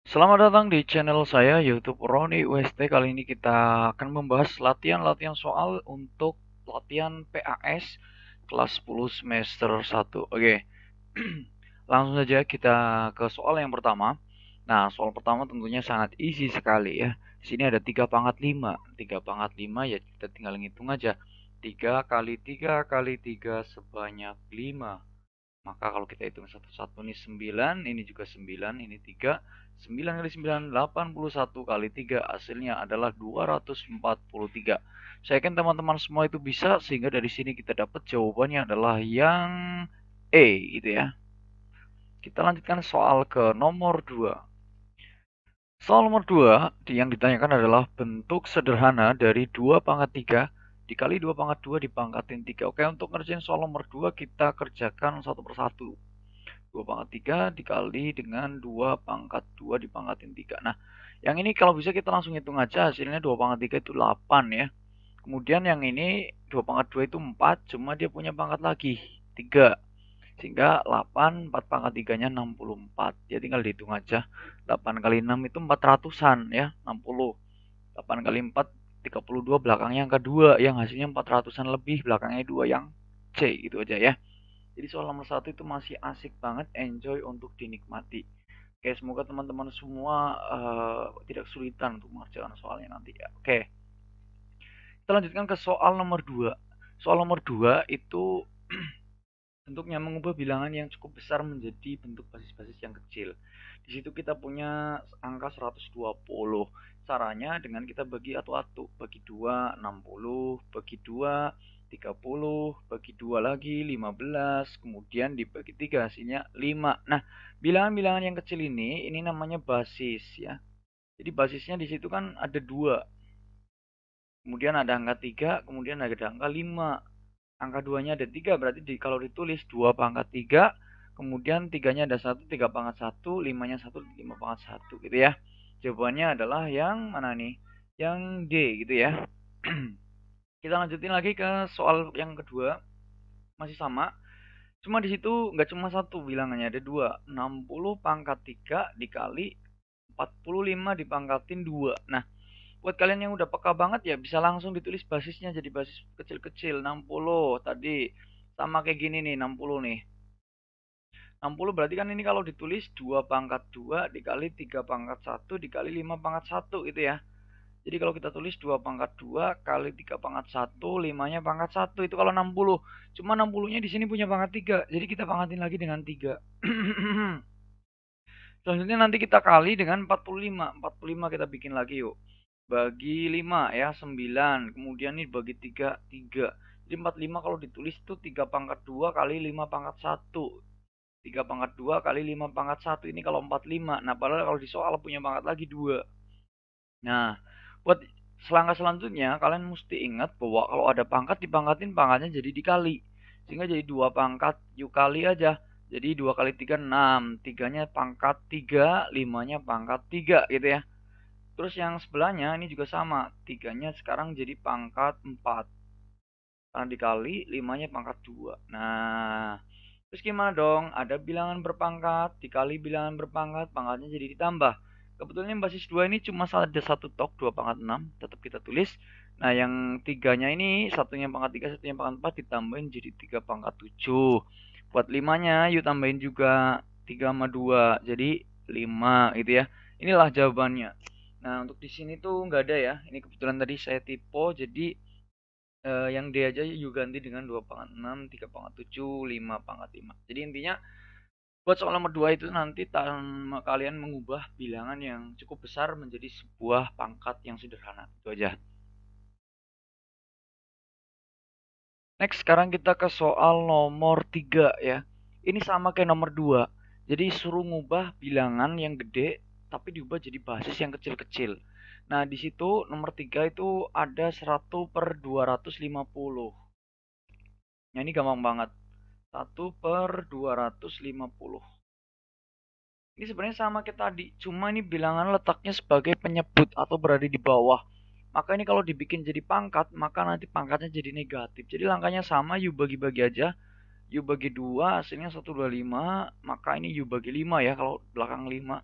Selamat datang di channel saya YouTube Roni UST. Kali ini kita akan membahas latihan-latihan soal untuk latihan PAS kelas 10 semester 1. Oke. Langsung saja kita ke soal yang pertama. Nah, soal pertama tentunya sangat easy sekali ya. Di sini ada 3 pangkat 5. 3 pangkat 5 ya kita tinggal ngitung aja. 3 kali 3 kali 3 sebanyak 5. Maka kalau kita hitung satu-satu ini 9, ini juga 9, ini 3. 9 kali 9, 81 kali 3. Hasilnya adalah 243. Saya yakin teman-teman semua itu bisa, sehingga dari sini kita dapat jawabannya adalah yang E gitu ya. Kita lanjutkan soal ke nomor 2. Soal nomor 2 yang ditanyakan adalah bentuk sederhana dari 2 pangkat 3 dikali 2 pangkat 2 dipangkatin 3. Oke, untuk ngerjain soal nomor 2 kita kerjakan satu persatu. 2 pangkat 3 dikali dengan 2 pangkat 2 dipangkatin 3. Nah, yang ini kalau bisa kita langsung hitung aja, hasilnya 2 pangkat 3 itu 8 ya. Kemudian yang ini 2 pangkat 2 itu 4, cuma dia punya pangkat lagi 3. Sehingga 8, 4 pangkat 3-nya 64. Ya tinggal dihitung aja. 8 kali 6 itu 400-an ya, 60. 8 kali 4, 32, belakangnya angka 2, yang hasilnya 400-an lebih, belakangnya 2 yang C gitu aja ya. Jadi soal nomor 1 itu masih asik banget, enjoy untuk dinikmati. Oke, semoga teman-teman semua tidak kesulitan untuk mengerjakan soalnya nanti ya. Oke, kita lanjutkan ke soal nomor 2. Soal nomor 2 itu bentuknya mengubah bilangan yang cukup besar menjadi bentuk basis-basis yang kecil. Di situ kita punya angka 120. Caranya dengan kita bagi atu-atu. Bagi 2, 60. Bagi 2, 30. Bagi 2 lagi, 15. Kemudian dibagi 3, hasilnya 5. Nah, bilangan-bilangan yang kecil ini namanya basis ya. Jadi basisnya di situ kan ada 2. Kemudian ada angka 3, kemudian ada angka 5. Angka 2-nya ada 3, berarti kalau ditulis 2 pangkat 3, kemudian 3-nya ada 1, 3 pangkat 1, 5-nya 1, 5 pangkat 1 gitu ya. Jawabannya adalah yang mana nih? Yang D gitu ya. Kita lanjutin lagi ke soal yang kedua. Masih sama. Cuma di situ nggak cuma satu bilangannya, ada dua. 60 pangkat 3 dikali 45 dipangkatin 2. Nah, buat kalian yang udah peka banget ya bisa langsung ditulis basisnya jadi basis kecil-kecil. 60 tadi sama kayak gini nih, 60 nih. 60 berarti kan ini kalau ditulis 2 pangkat 2 dikali 3 pangkat 1 dikali 5 pangkat 1 gitu ya. Jadi kalau kita tulis 2 pangkat 2 kali 3 pangkat 1, 5-nya pangkat 1 itu kalau 60. Cuma 60-nya di sini punya pangkat 3. Jadi kita pangkatin lagi dengan 3. Selanjutnya nanti kita kali dengan 45. 45 kita bikin lagi yuk. Bagi 5 ya, 9. Kemudian ini bagi 3, 3. Jadi 45 kalau ditulis itu 3 pangkat 2 kali 5 pangkat 1. 3 pangkat 2 kali 5 pangkat 1. Ini kalau 45. Nah, padahal kalau di soal punya pangkat lagi 2. Nah, buat selangkah selanjutnya kalian mesti ingat bahwa kalau ada pangkat dipangkatin pangkatnya jadi dikali. Sehingga jadi 2 pangkat yuk kali aja. Jadi 2 kali 3 6. 3-nya pangkat 3, 5-nya pangkat 3 gitu ya. Terus yang sebelahnya ini juga sama. 3-nya sekarang jadi pangkat 4. Karena dikali 5-nya pangkat 2. Nah, terus gimana dong? Ada bilangan berpangkat, dikali bilangan berpangkat, pangkatnya jadi ditambah. Kebetulan basis 2 ini cuma ada satu tok, 2 pangkat 6. Tetap kita tulis. Nah, yang 3-nya ini, satunya pangkat 3, satunya pangkat 4, ditambahin jadi 3 pangkat 7. Buat 5-nya, yuk tambahin juga 3 sama 2. Jadi 5 gitu ya. Inilah jawabannya. Nah, untuk di sini tuh nggak ada ya. Ini kebetulan tadi saya tipe, jadi yang D aja yuk ganti dengan 2 pangkat 6, 3 pangkat 7, 5 pangkat 5. Jadi intinya buat soal nomor 2 itu nanti kalian mengubah bilangan yang cukup besar menjadi sebuah pangkat yang sederhana. Itu aja. Next, sekarang kita ke soal nomor 3 ya. Ini sama kayak nomor 2. Jadi suruh ngubah bilangan yang gede tapi diubah jadi basis yang kecil-kecil. Nah, di situ nomor 3 itu ada 1/250. Nah, ini gampang banget. 1/250. Ini sebenarnya sama kayak tadi, cuma ini bilangan letaknya sebagai penyebut atau berada di bawah. Maka ini kalau dibikin jadi pangkat, maka nanti pangkatnya jadi negatif. Jadi langkahnya sama, U bagi-bagi aja. U bagi 2, hasilnya 125. Maka ini U bagi 5 ya, kalau belakang 5.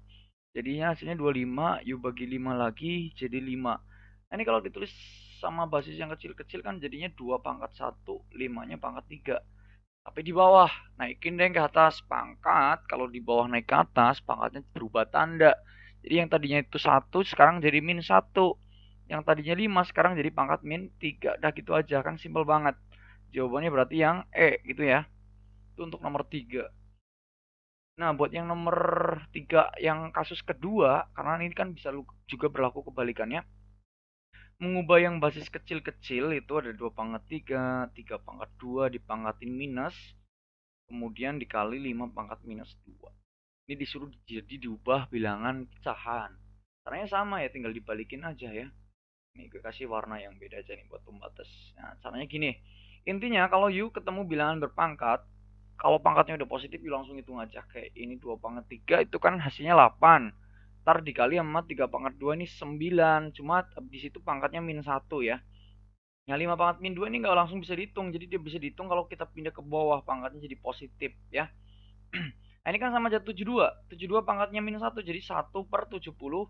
Jadinya hasilnya 25, U bagi 5 lagi jadi 5. Nah, ini kalau ditulis sama basis yang kecil-kecil kan jadinya 2 pangkat 1, 5-nya pangkat 3. Tapi di bawah, naikin deh ke atas pangkat. Kalau di bawah naik ke atas, pangkatnya berubah tanda. Jadi yang tadinya itu 1, sekarang jadi min 1. Yang tadinya 5, sekarang jadi pangkat min 3. Dah gitu aja, kan simpel banget. Jawabannya berarti yang E gitu ya. Itu untuk nomor 3. Nah, buat yang nomor 3 yang kasus kedua, karena ini kan bisa juga berlaku kebalikannya. Mengubah yang basis kecil-kecil itu ada 2 pangkat 3, 3 pangkat 2 dipangkatin minus, kemudian dikali 5 pangkat minus 2. Ini disuruh jadi diubah bilangan pecahan. Caranya sama ya, tinggal dibalikin aja ya. Nih gue kasih warna yang beda aja nih buat pembatas. Nah, caranya gini. Intinya kalau you ketemu bilangan berpangkat, kalau pangkatnya udah positif, you langsung hitung aja. Kayak ini 2 pangkat 3 itu kan hasilnya 8. Ntar dikali sama 3 pangkat 2 ini 9. Cuma di situ pangkatnya min 1 ya. Yang 5 pangkat min 2 ini nggak langsung bisa dihitung. Jadi dia bisa dihitung kalau kita pindah ke bawah, pangkatnya jadi positif ya. Nah, ini kan sama aja 72. 72 pangkatnya minus 1, jadi 1 per 72.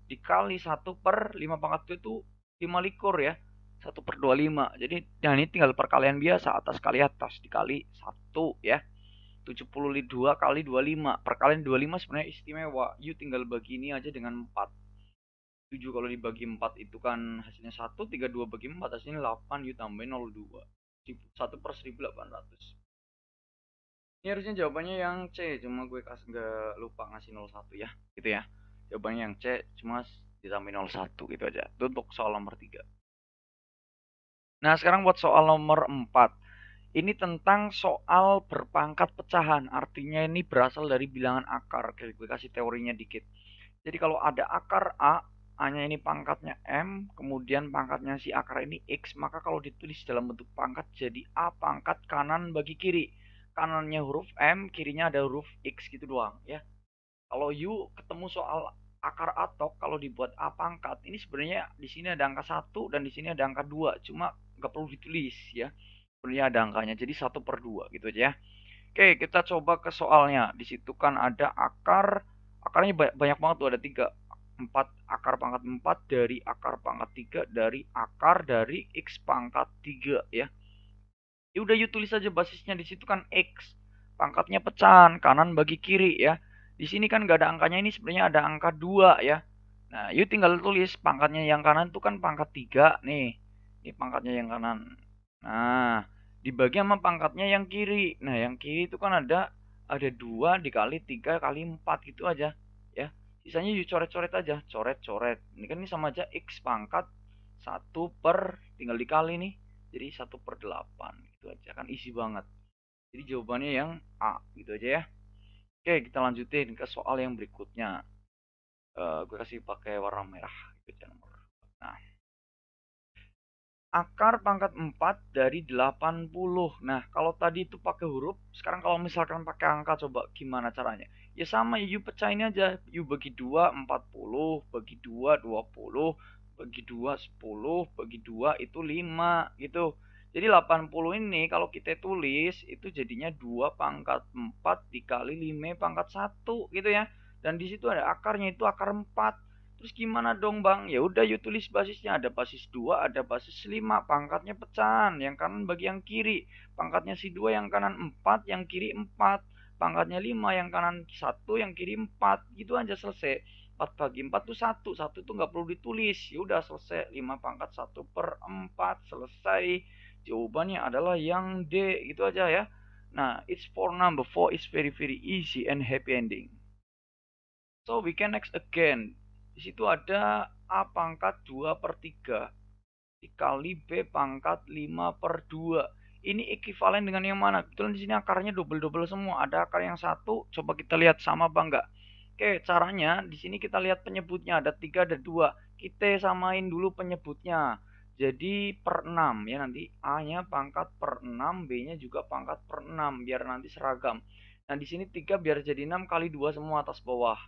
Dikali 1 per 5 pangkat itu 5 likur ya. 1 per 25. Jadi, nah ini tinggal perkalian biasa, atas kali atas. Dikali 1 ya. 72 kali 25. Perkalian 25 sebenarnya istimewa. You tinggal bagi ini aja dengan 4. 7 kalau dibagi 4 itu kan hasilnya 1. 32 bagi 4 hasilnya 8. You tambahin 02. 1 per 1800. Ini harusnya jawabannya yang C, cuma gue nggak lupa ngasih 01 ya, gitu ya. Jawabannya yang C, cuma ditambah 01 gitu aja. Itu untuk soal nomor 3. Nah, sekarang buat soal nomor 4. Ini tentang soal berpangkat pecahan. Artinya ini berasal dari bilangan akar. Oke, gue kasih teorinya dikit. Jadi kalau ada akar A, A-nya ini pangkatnya M, kemudian pangkatnya si akar ini X, maka kalau ditulis dalam bentuk pangkat jadi A pangkat kanan bagi kiri. Kanannya huruf M, kirinya ada huruf X gitu doang ya. Kalau U ketemu soal akar atok, kalau dibuat A pangkat, ini sebenarnya di sini ada angka 1 dan di sini ada angka 2, cuma nggak perlu ditulis ya. Sebenarnya ada angkanya, jadi 1 per 2 gitu aja ya. Oke, kita coba ke soalnya. Di situ kan ada akar, akarnya banyak banget tuh, ada 3. 4 akar pangkat 4 dari akar pangkat 3 dari akar dari X pangkat 3 ya. Ya udah, you tulis aja basisnya di situ kan X. Pangkatnya pecahan kanan bagi kiri ya. Di sini kan nggak ada angkanya, ini sebenarnya ada angka 2 ya. Nah, you tinggal tulis pangkatnya yang kanan itu kan pangkat 3 nih. Ini pangkatnya yang kanan. Nah, dibagi sama pangkatnya yang kiri. Nah, yang kiri itu kan ada 2 dikali 3 kali 4 gitu aja ya. Sisanya you coret-coret aja, coret-coret. Ini kan ini sama aja X pangkat 1 per tinggal dikali nih. Jadi 1 per 8 gitu aja, kan isi banget. Jadi jawabannya yang A gitu aja ya. Oke, kita lanjutin ke soal yang berikutnya. Gue kasih pakai warna merah gitu aja nomor. Nah, akar pangkat 4 dari 80. Nah, kalau tadi itu pakai huruf, sekarang kalau misalkan pakai angka, coba gimana caranya? Ya sama, you pecahin aja. You bagi 2, 40. Bagi 2, 20. Bagi 2, 10. Bagi 2, itu 5. Gitu. Jadi 80 ini kalau kita tulis, itu jadinya 2 pangkat 4 dikali 5 pangkat 1. Gitu ya. Dan di situ ada akarnya, itu akar 4. Terus gimana dong bang? Ya udah, you tulis basisnya. Ada basis 2, ada basis 5. Pangkatnya pecahan. Yang kanan bagi yang kiri. Pangkatnya si 2 yang kanan 4, yang kiri 4. Pangkatnya 5, yang kanan 1, yang kiri 4. Gitu aja selesai. 4 bagi 4 tuh 1. 1 tuh nggak perlu ditulis. Ya udah selesai. 5 pangkat 1 per 4. Selesai. Jawabannya adalah yang D. Gitu aja ya. Nah, it's for number 4 is very easy and happy ending. So we can next again. Di situ ada A pangkat 2 per 3 dikali B pangkat 5 per 2. Ini ekivalen dengan yang mana? Kebetulan di sini akarnya double-double semua. Ada akar yang satu, coba kita lihat sama apa enggak. Oke, caranya di sini kita lihat penyebutnya, ada 3, ada 2. Kita samain dulu penyebutnya. Jadi per 6 ya, nanti A-nya pangkat per 6, B-nya juga pangkat per 6 biar nanti seragam. Nah, di sini 3 biar jadi 6 kali 2 semua atas bawah.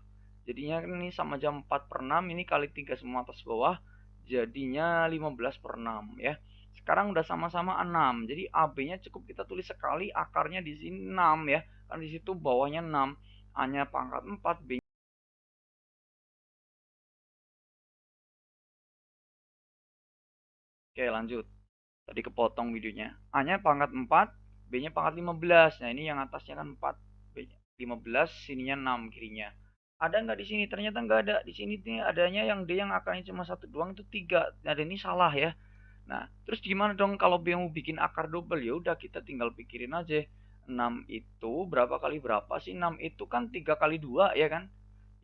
Jadinya ini sama aja 4 per 6, ini kali 3 semua atas bawah. Jadinya 15 per 6 ya. Sekarang udah sama-sama 6. Jadi AB-nya cukup kita tulis sekali, akarnya di sini 6 ya. Kan di situ bawahnya 6. A-nya pangkat 4, B Oke, lanjut. Tadi kepotong videonya. A-nya pangkat 4, B-nya pangkat 15. Nah, ini yang atasnya kan 4, B-nya 15, sininya 6 kirinya. Ada nggak di sini? Ternyata nggak ada. Di sini nih adanya yang D yang akarnya cuma satu doang itu 3. Nah, ini salah ya. Nah, terus gimana dong kalau B mau bikin akar double? Ya udah kita tinggal pikirin aja. 6 itu berapa kali berapa sih? 6 itu kan 3 kali 2 ya kan?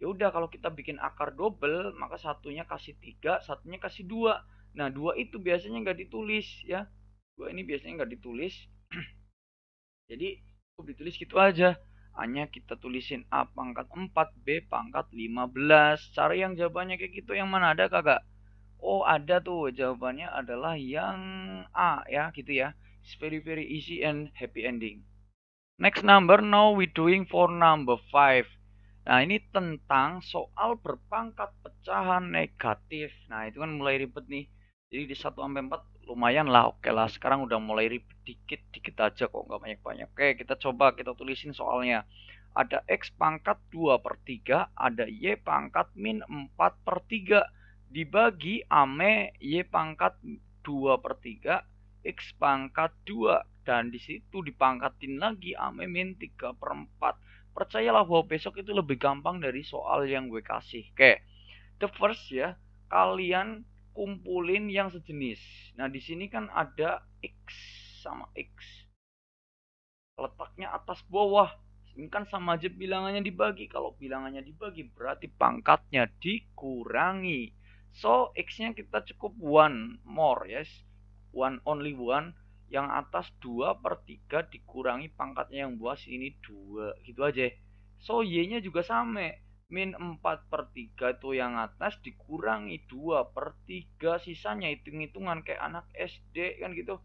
Ya udah kalau kita bikin akar double, maka satunya kasih 3, satunya kasih 2. Nah, 2 itu biasanya nggak ditulis ya. 2 ini biasanya nggak ditulis. Jadi, cukup ditulis gitu aja. Hanya kita tulisin A pangkat 4, B pangkat 15. Cara yang jawabannya kayak gitu yang mana ada kagak? Oh, ada tuh. Jawabannya adalah yang A ya, gitu ya. It's very very easy and happy ending. Next number, now we doing for number 5. Nah, ini tentang soal berpangkat pecahan negatif. Nah, itu kan mulai ribet nih. Jadi di 1 sampai 4 lumayan lah. Oke lah, sekarang udah mulai ribet dikit-dikit aja kok, nggak banyak-banyak. Oke, kita coba kita tulisin soalnya. Ada X pangkat 2 per 3, ada Y pangkat min 4 per 3. Dibagi ame Y pangkat 2 per 3, X pangkat 2. Dan disitu dipangkatin lagi ame min 3 per 4. Percayalah bahwa besok itu lebih gampang dari soal yang gue kasih. Oke, the first ya, kalian kumpulin yang sejenis. Nah, di sini kan ada X sama X. Letaknya atas bawah. Ini kan sama aja bilangannya dibagi. Kalau bilangannya dibagi berarti pangkatnya dikurangi. So, X-nya kita cukup 1 more, yes. Only 1. Yang atas 2 per 3 dikurangi pangkatnya yang bawah sini 2. Gitu aja. So, Y-nya juga sama. Min 4 per 3 itu yang atas dikurangi 2 per 3. Sisanya hitung-hitungan kayak anak SD kan gitu.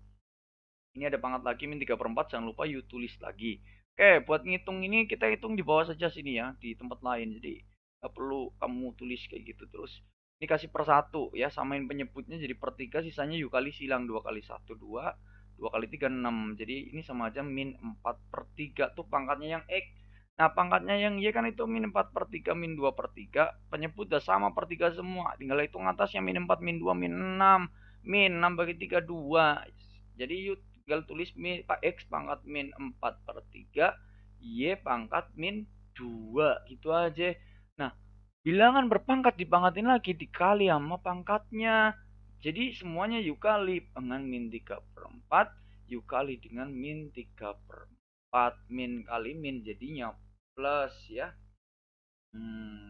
Ini ada pangkat lagi min 3 per 4. Jangan lupa you tulis lagi. Oke, buat ngitung ini kita hitung di bawah saja sini ya. Di tempat lain. Jadi nggak perlu kamu tulis kayak gitu terus. Ini kasih per 1 ya. Samain penyebutnya jadi per 3. Sisanya you kali silang. 2 kali 1, 2. 2 kali 3, 6. Jadi ini sama aja min 4 per 3. Tuh pangkatnya yang X. Nah, pangkatnya yang Y kan itu min 4 per 3, min 2 per 3. Penyebut udah sama per 3 semua. Tinggal hitung atasnya min 4, min 2, min 6. Min 6 bagi 3, 2. Jadi you tinggal tulis min, X pangkat min 4 per 3. Y pangkat min 2. Gitu aja. Nah, bilangan berpangkat dipangkatin lagi dikali sama pangkatnya. Jadi semuanya you kali dengan min 3 per 4. You kali dengan min 3 per 4. Min kali min jadinya plus ya.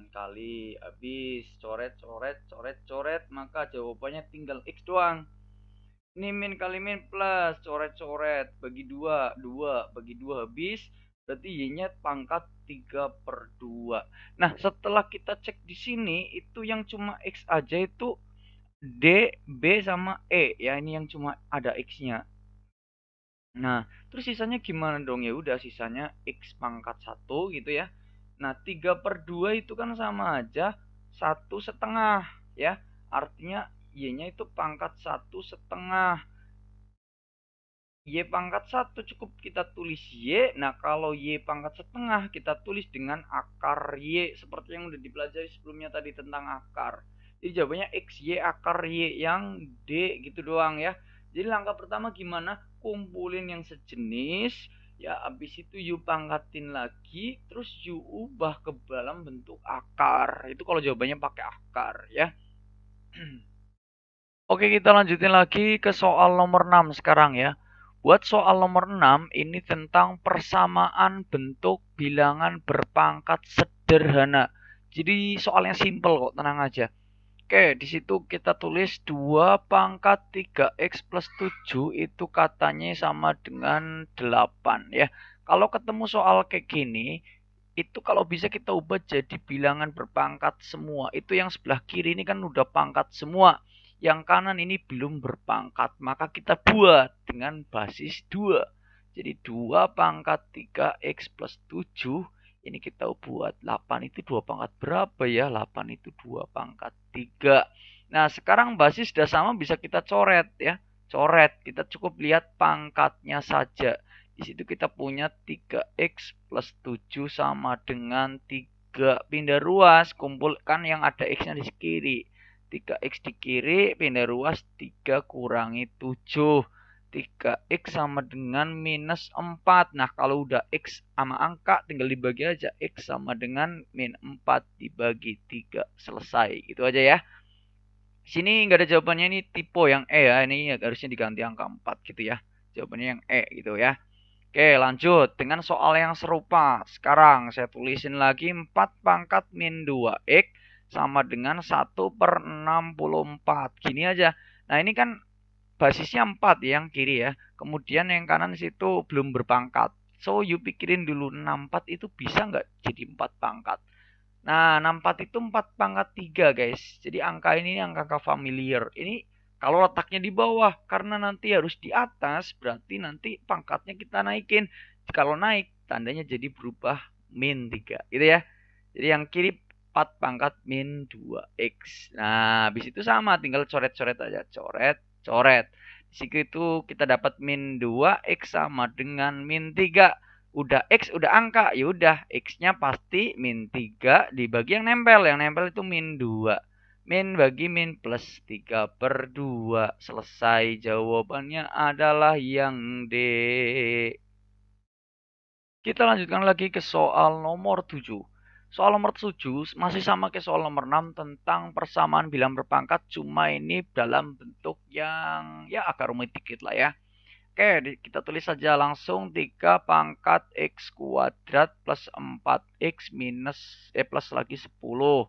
Kali habis coret coret coret coret, maka jawabannya tinggal X doang. Ini min kali min plus coret coret bagi 2, 2 bagi 2 habis. Berarti Y-nya pangkat 3 per 2. Nah, setelah kita cek di sini itu yang cuma X aja itu D, B sama E ya. Ini yang cuma ada X-nya. Nah, terus sisanya gimana dong? Ya udah sisanya X pangkat 1 gitu ya. Nah, 3 per 2 itu kan sama aja 1,5 ya. Artinya Y-nya itu pangkat 1,5. Y pangkat 1 cukup kita tulis Y. Nah, kalau Y pangkat setengah kita tulis dengan akar Y. Seperti yang udah dipelajari sebelumnya tadi tentang akar. Jadi jawabannya X, Y, akar Y yang D gitu doang ya. Jadi langkah pertama gimana? Kumpulin yang sejenis. Ya, habis itu you pangkatin lagi. Terus you ubah ke dalam bentuk akar. Itu kalau jawabannya pakai akar ya. Oke, kita lanjutin lagi ke soal nomor 6 sekarang ya. Buat soal nomor 6 ini tentang persamaan bentuk bilangan berpangkat sederhana. Jadi soalnya simple kok, tenang aja. Oke, di situ kita tulis 2 pangkat 3x plus 7 itu katanya sama dengan 8 ya. Kalau ketemu soal kayak gini, itu kalau bisa kita ubah jadi bilangan berpangkat semua. Itu yang sebelah kiri ini kan udah pangkat semua. Yang kanan ini belum berpangkat, maka kita buat dengan basis 2. Jadi 2 pangkat 3x plus 7, ini kita buat 8 itu 2 pangkat berapa ya? 8 itu 2 pangkat 3. Nah, sekarang basis sudah sama, bisa kita coret ya. Coret, kita cukup lihat pangkatnya saja. Di situ kita punya 3x plus 7 sama dengan 3. Pindah ruas, kumpulkan yang ada x-nya di kiri. 3x di kiri, pindah ruas 3 kurangi 7. 3x sama dengan minus 4. Nah, kalau udah x sama angka, tinggal dibagi aja. X sama dengan min 4 dibagi 3. Selesai. Itu aja ya. Sini nggak ada jawabannya, ini tipe yang E ya. Ini harusnya diganti angka 4 gitu ya. Jawabannya yang E gitu ya. Oke, lanjut dengan soal yang serupa. Sekarang saya tulisin lagi 4 pangkat min 2x sama dengan 1/64. Gini aja. Nah, ini kan basisnya 4 yang kiri ya. Kemudian yang kanan situ belum berpangkat. So, you pikirin dulu 64 itu bisa nggak jadi 4 pangkat? Nah, 64 itu 4 pangkat 3 guys. Jadi angka ini angka familiar. Ini kalau letaknya di bawah, karena nanti harus di atas, berarti nanti pangkatnya kita naikin. Kalau naik, tandanya jadi berubah min 3 gitu ya. Jadi yang kiri 4 pangkat min 2x. Nah, habis itu sama, tinggal coret-coret aja. Coret, coret. Di situ kita dapat min 2x sama dengan min 3. Udah x udah angka, ya udah x-nya pasti min 3 dibagi yang nempel. Yang nempel itu min 2. Min bagi min plus 3/2. Selesai. Jawabannya adalah yang D. Kita lanjutkan lagi ke soal nomor 7. Soal nomor 7 masih sama kayak soal nomor 6 tentang persamaan bilang berpangkat, cuma ini dalam bentuk yang ya agak rumit dikit lah ya. Oke, kita tulis saja langsung 3 pangkat x kuadrat plus 4x plus lagi 10.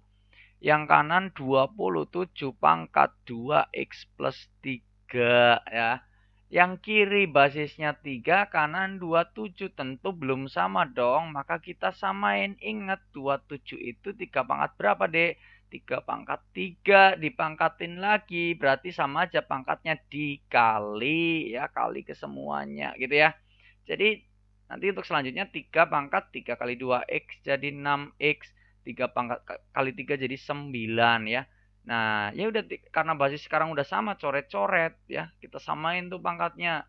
Yang kanan 27 pangkat 2x plus 3 ya. Yang kiri basisnya 3, kanan 27. Tentu belum sama dong, maka kita samain. Ingat 27 itu 3 pangkat berapa, Dek? 3 pangkat 3 dipangkatin lagi, berarti sama aja pangkatnya dikali ya, kali ke semuanya gitu ya. Jadi nanti untuk selanjutnya 3 pangkat 3 kali 2x jadi 6x, 3 pangkat kali 3 jadi 9 ya. Nah, ya udah karena basis sekarang udah sama, coret-coret ya. Kita samain tuh pangkatnya.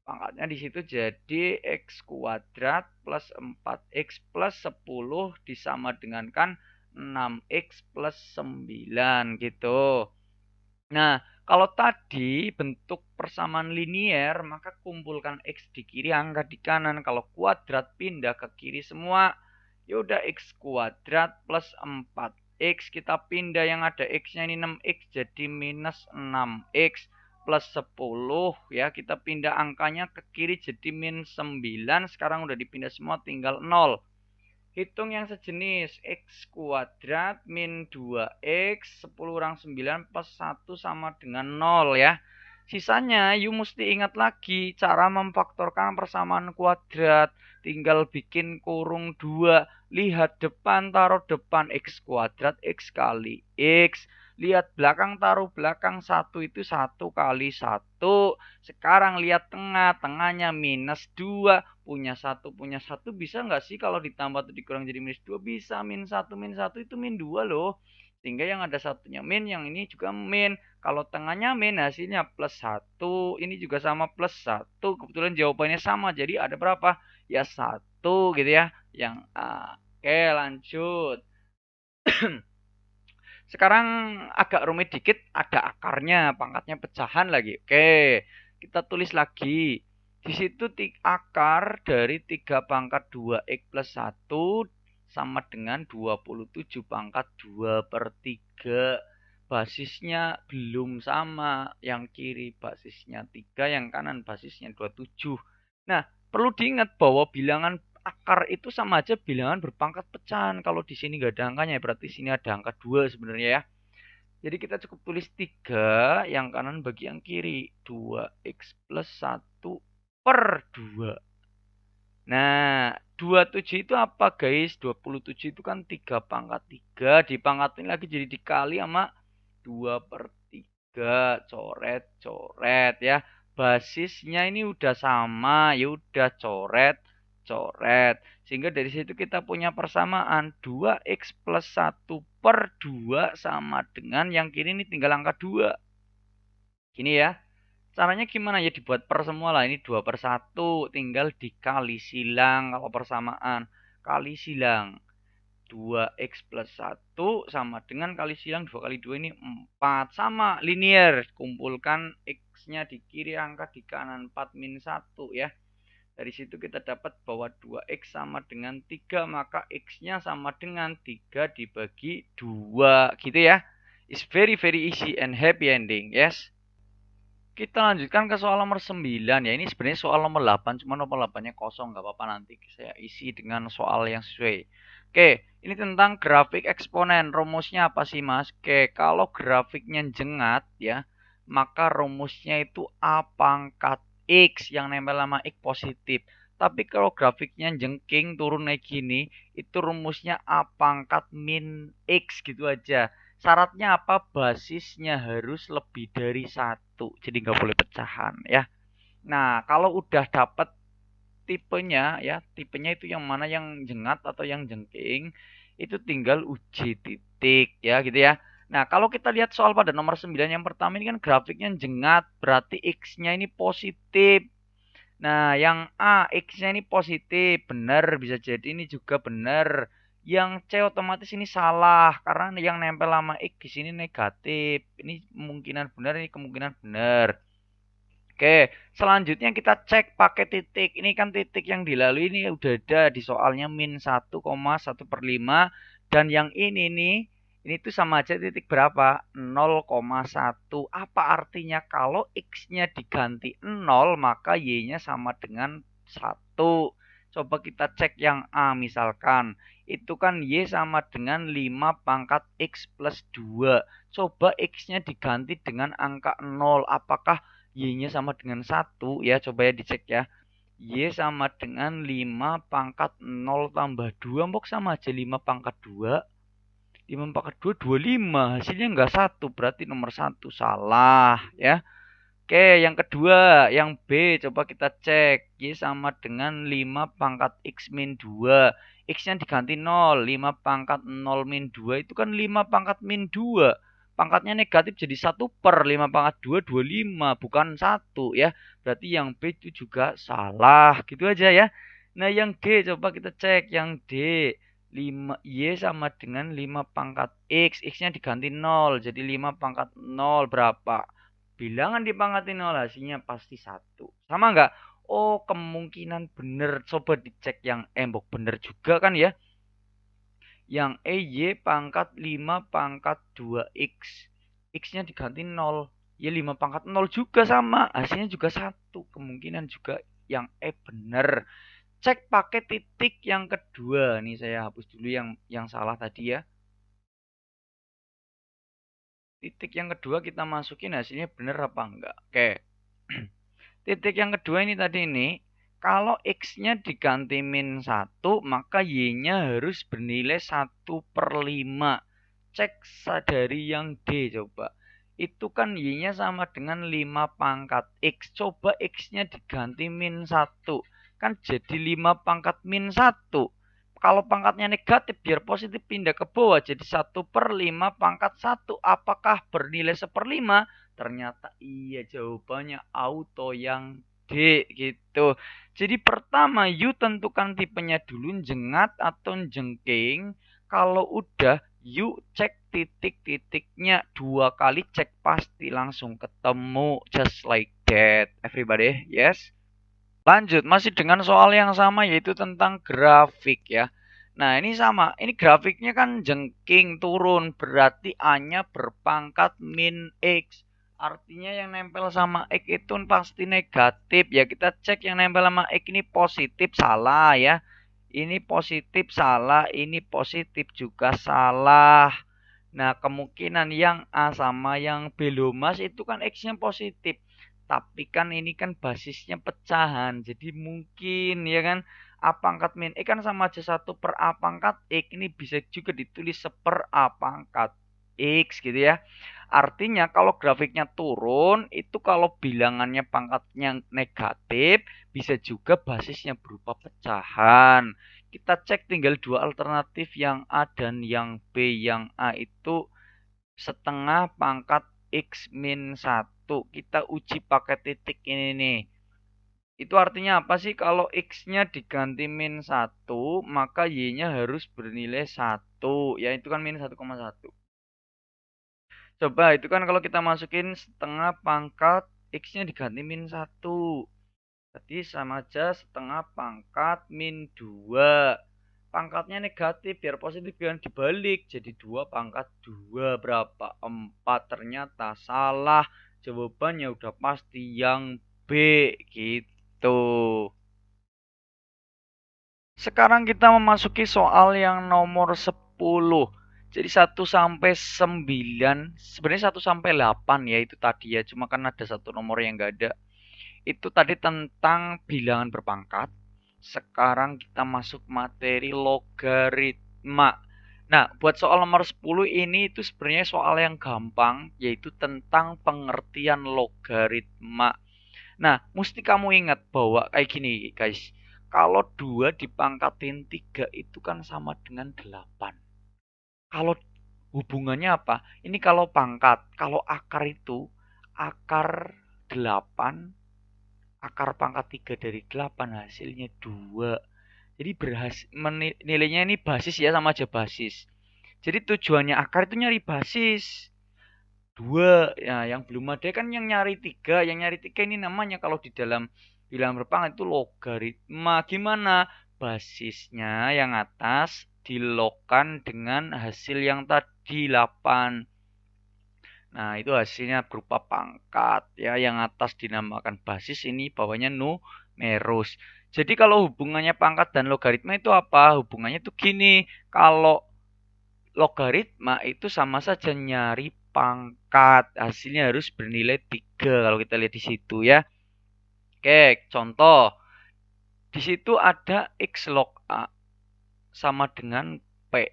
Pangkatnya di situ jadi x kuadrat plus 4x plus 10 disama dengankan 6x plus 9 gitu. Nah, kalau tadi bentuk persamaan linier, maka kumpulkan x di kiri, angka di kanan. Kalau kuadrat pindah ke kiri semua. Ya udah x kuadrat plus 4x, kita pindah yang ada x-nya ini 6x jadi minus 6x plus 10 ya. Kita pindah angkanya ke kiri jadi min 9. Sekarang udah dipindah semua, tinggal 0. Hitung yang sejenis, x kuadrat min 2x, 10 kurang 9 plus 1 sama dengan 0 ya. Sisanya, you mesti ingat lagi cara memfaktorkan persamaan kuadrat. Tinggal bikin kurung 2. Lihat depan, taruh depan x kuadrat, x kali x. Lihat belakang, taruh belakang, 1 itu 1 kali 1. Sekarang lihat tengah, tengahnya minus 2. Punya 1 bisa nggak sih kalau ditambah atau dikurang jadi minus 2? Bisa, min 1 itu min 2 loh. Sehingga yang ada satunya min, yang ini juga min. Kalau tengahnya min, hasilnya plus 1. Ini juga sama plus 1. Kebetulan jawabannya sama, jadi ada berapa? Ya 1 gitu ya. Yang A. Oke, lanjut. Sekarang agak rumit dikit, ada akarnya, pangkatnya pecahan lagi. Oke, kita tulis lagi. Di situ akar dari 3 pangkat 2x plus 1 sama dengan 27 pangkat 2/3. Basisnya belum sama. Yang kiri basisnya 3, yang kanan basisnya 27. Nah, perlu diingat bahwa bilangan akar itu sama aja bilangan berpangkat pecahan. Kalau di sini nggak ada angkanya, berarti sini ada angka 2 sebenarnya ya. Jadi kita cukup tulis 3, yang kanan bagi yang kiri. 2x plus 1/2. Nah, 27 itu apa guys? 27 itu kan 3 pangkat 3. Dipangkatin lagi jadi dikali sama 2/3. Coret, coret ya. Basisnya ini udah sama. Ya udah coret, coret. Sehingga dari situ kita punya persamaan 2x plus 1/2 sama dengan yang kiri ini tinggal angka 2. Gini ya. Caranya gimana ya, dibuat per semua lah. Ini 2/1 tinggal dikali silang kalau persamaan. Kali silang. 2x plus 1 sama dengan kali silang 2 kali 2 ini 4. Sama, linear. Kumpulkan x-nya di kiri, angka di kanan. 4 min 1 ya. Dari situ kita dapat bahwa 2x sama dengan 3. Maka x-nya sama dengan 3 dibagi 2. Gitu ya. It's very easy and happy ending. Yes. Kita lanjutkan ke soal nomor 9 ya. Ini sebenarnya soal nomor 8, cuma nomor 8-nya kosong, nggak apa-apa, nanti saya isi dengan soal yang sesuai. Oke, ini tentang grafik eksponen. Rumusnya apa sih, Mas? Oke, kalau grafiknya jengat ya, maka rumusnya itu A pangkat X yang nempel sama X positif. Tapi kalau grafiknya jengking turun kayak gini, itu rumusnya A pangkat min X gitu aja. Syaratnya apa? Basisnya harus lebih dari 1. Jadi nggak boleh pecahan ya. Nah, kalau udah dapat tipenya ya, tipenya itu yang mana, yang jengat atau yang jengking, itu tinggal uji titik ya gitu ya. Nah, kalau kita lihat soal pada nomor 9 yang pertama ini kan grafiknya jengat, berarti X-nya ini positif. Nah, yang A, X-nya ini positif. Benar, bisa jadi ini juga benar. Yang C otomatis ini salah. Karena yang nempel sama X di sini negatif. Ini kemungkinan benar, ini kemungkinan benar. Oke, selanjutnya kita cek pakai titik. Ini kan titik yang dilalui ini udah ada di soalnya min 1,1/5. Dan yang ini nih, ini tuh sama aja titik berapa? 0,1. Apa artinya? Kalau X-nya diganti 0, maka Y-nya sama dengan 1. Coba kita cek yang A misalkan. Itu kan Y sama dengan 5 pangkat X plus 2. Coba X-nya diganti dengan angka 0. Apakah Y-nya sama dengan 1 ya? Coba ya dicek ya. Y sama dengan 5 pangkat 0 tambah 2. Mbok sama aja 5 pangkat 2. 5 pangkat 2, 25. Hasilnya enggak 1. Berarti nomor 1 salah ya. Oke, yang kedua, yang B, coba kita cek. Y sama dengan 5 pangkat X min 2. X-nya diganti 0. 5 pangkat 0 min 2 itu kan 5 pangkat min 2. Pangkatnya negatif jadi 1/5 pangkat 2, 25. Bukan 1 ya. Berarti yang B itu juga salah. Gitu aja ya. Nah, yang D, coba kita cek. Yang D, 5, Y sama dengan 5 pangkat X. X-nya diganti 0. Jadi 5 pangkat 0 berapa? Bilangan dipangkatin 0, hasilnya pasti 1. Sama nggak? Oh, kemungkinan bener. Coba dicek yang embok bener juga kan ya. Yang E, Y pangkat 5 pangkat 2X. X-nya diganti 0. Y 5 pangkat 0 juga sama. Hasilnya juga 1. Kemungkinan juga yang E bener. Cek pakai titik yang kedua. Nih saya hapus dulu yang salah tadi ya. Titik yang kedua kita masukin, hasilnya bener apa enggak. Oke. Titik yang kedua ini tadi ini, kalau X-nya diganti min 1, maka Y-nya harus bernilai 1/5. Cek dari yang D coba. Itu kan Y-nya sama dengan 5 pangkat X. Coba X-nya diganti min 1. Kan jadi 5 pangkat min 1. Kalau pangkatnya negatif, biar positif pindah ke bawah. Jadi 1/5 pangkat 1. Apakah bernilai 1/5? Ternyata iya, jawabannya auto yang D gitu. Jadi pertama, you tentukan tipenya dulu, jengat atau jengking. Kalau udah, you cek titik-titiknya 2 kali, cek pasti langsung ketemu. Just like that. Everybody, yes? Lanjut, masih dengan soal yang sama, yaitu tentang grafik ya. Nah, ini sama. Ini grafiknya kan jengking turun, berarti A-nya berpangkat min X. Artinya yang nempel sama X itu pasti negatif. Ya, kita cek yang nempel sama X ini positif, salah ya. Ini positif, salah. Ini positif juga salah. Nah, kemungkinan yang A sama yang B, loh Mas, itu kan X-nya positif. Tapi kan ini kan basisnya pecahan. Jadi mungkin ya kan A pangkat min X kan sama aja 1/A pangkat X. Ini bisa juga ditulis 1/A pangkat X gitu ya. Artinya kalau grafiknya turun, itu kalau bilangannya pangkatnya negatif, bisa juga basisnya berupa pecahan. Kita cek tinggal dua alternatif, yang A dan yang B. Yang A itu setengah pangkat X min 1. Kita uji pakai titik ini nih. Itu artinya apa sih? Kalau X-nya diganti min 1, maka Y-nya harus bernilai 1. Ya, itu kan min 1,1. Coba, itu kan kalau kita masukin setengah pangkat, X-nya diganti min 1. Jadi sama aja setengah pangkat min 2. Pangkatnya negatif, biar positif jangan dibalik. Jadi 2 pangkat 2 berapa? 4. Ternyata salah. Jawabannya udah pasti yang B gitu. Sekarang kita memasuki soal yang nomor 10. Jadi 1 sampai 9, sebenarnya 1 sampai 8 ya itu tadi ya. Cuma kan ada satu nomor yang enggak ada. Itu tadi tentang bilangan berpangkat. Sekarang kita masuk materi logaritma. Nah, buat soal nomor 10 ini itu sebenarnya soal yang gampang, yaitu tentang pengertian logaritma. Nah, mesti kamu ingat bahwa kayak gini, guys. Kalau 2 dipangkatin 3 itu kan sama dengan 8. Kalau hubungannya apa? Ini kalau pangkat. Kalau akar itu, akar 8, akar pangkat 3 dari 8 hasilnya 2. Jadi nilainya ini basis ya, sama aja basis. Jadi tujuannya akar itu nyari basis. 2. Ya, yang belum ada kan yang nyari 3. Yang nyari 3 ini namanya kalau di dalam bilangan berpangkat itu logaritma. Gimana? Basisnya yang atas dilogkan dengan hasil yang tadi 8. Nah, itu hasilnya berupa pangkat ya. Yang atas dinamakan basis, ini bawahnya numerus. Jadi kalau hubungannya pangkat dan logaritma itu apa? Hubungannya itu gini. Kalau logaritma itu sama saja nyari pangkat. Hasilnya harus bernilai 3 kalau kita lihat di situ ya. Oke, contoh. Di situ ada X log A sama dengan P.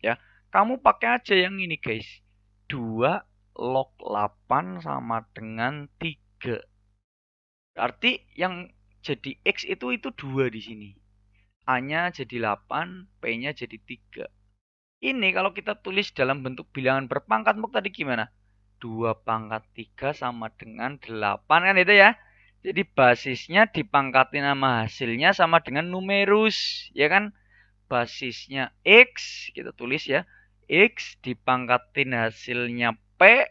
Ya. Kamu pakai aja yang ini, guys. 2 log 8 sama dengan 3. Berarti yang jadi X itu 2 di sini. A-nya jadi 8, P-nya jadi 3. Ini kalau kita tulis dalam bentuk bilangan berpangkat, tadi gimana? 2 pangkat 3 sama dengan 8 kan itu ya. Jadi basisnya dipangkatin sama hasilnya sama dengan numerus, ya kan? Basisnya X, kita tulis ya. X dipangkatin hasilnya P,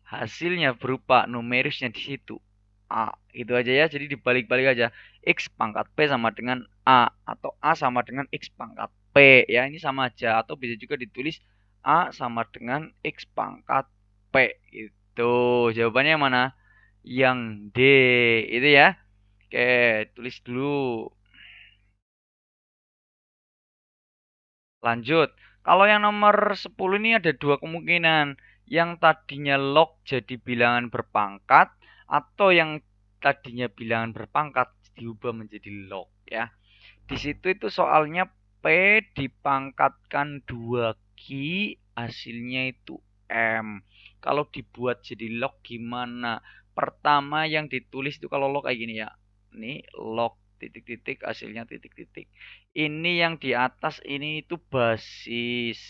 hasilnya berupa numerusnya di situ A. Gitu aja ya. Jadi dibalik-balik aja. X pangkat P sama dengan A. Atau A sama dengan X pangkat P. Ya, ini sama aja. Atau bisa juga ditulis A sama dengan X pangkat P. Itu. Jawabannya yang mana? Yang D. Itu ya. Oke, tulis dulu. Lanjut. Kalau yang nomor 10 ini ada dua kemungkinan. Yang tadinya log jadi bilangan berpangkat, atau yang tadinya bilangan berpangkat diubah menjadi log ya. Di situ itu soalnya P dipangkatkan 2Q, hasilnya itu M. Kalau dibuat jadi log gimana? Pertama yang ditulis itu kalau log kayak gini ya. Ini log titik-titik, hasilnya titik-titik. Ini yang di atas ini itu basis.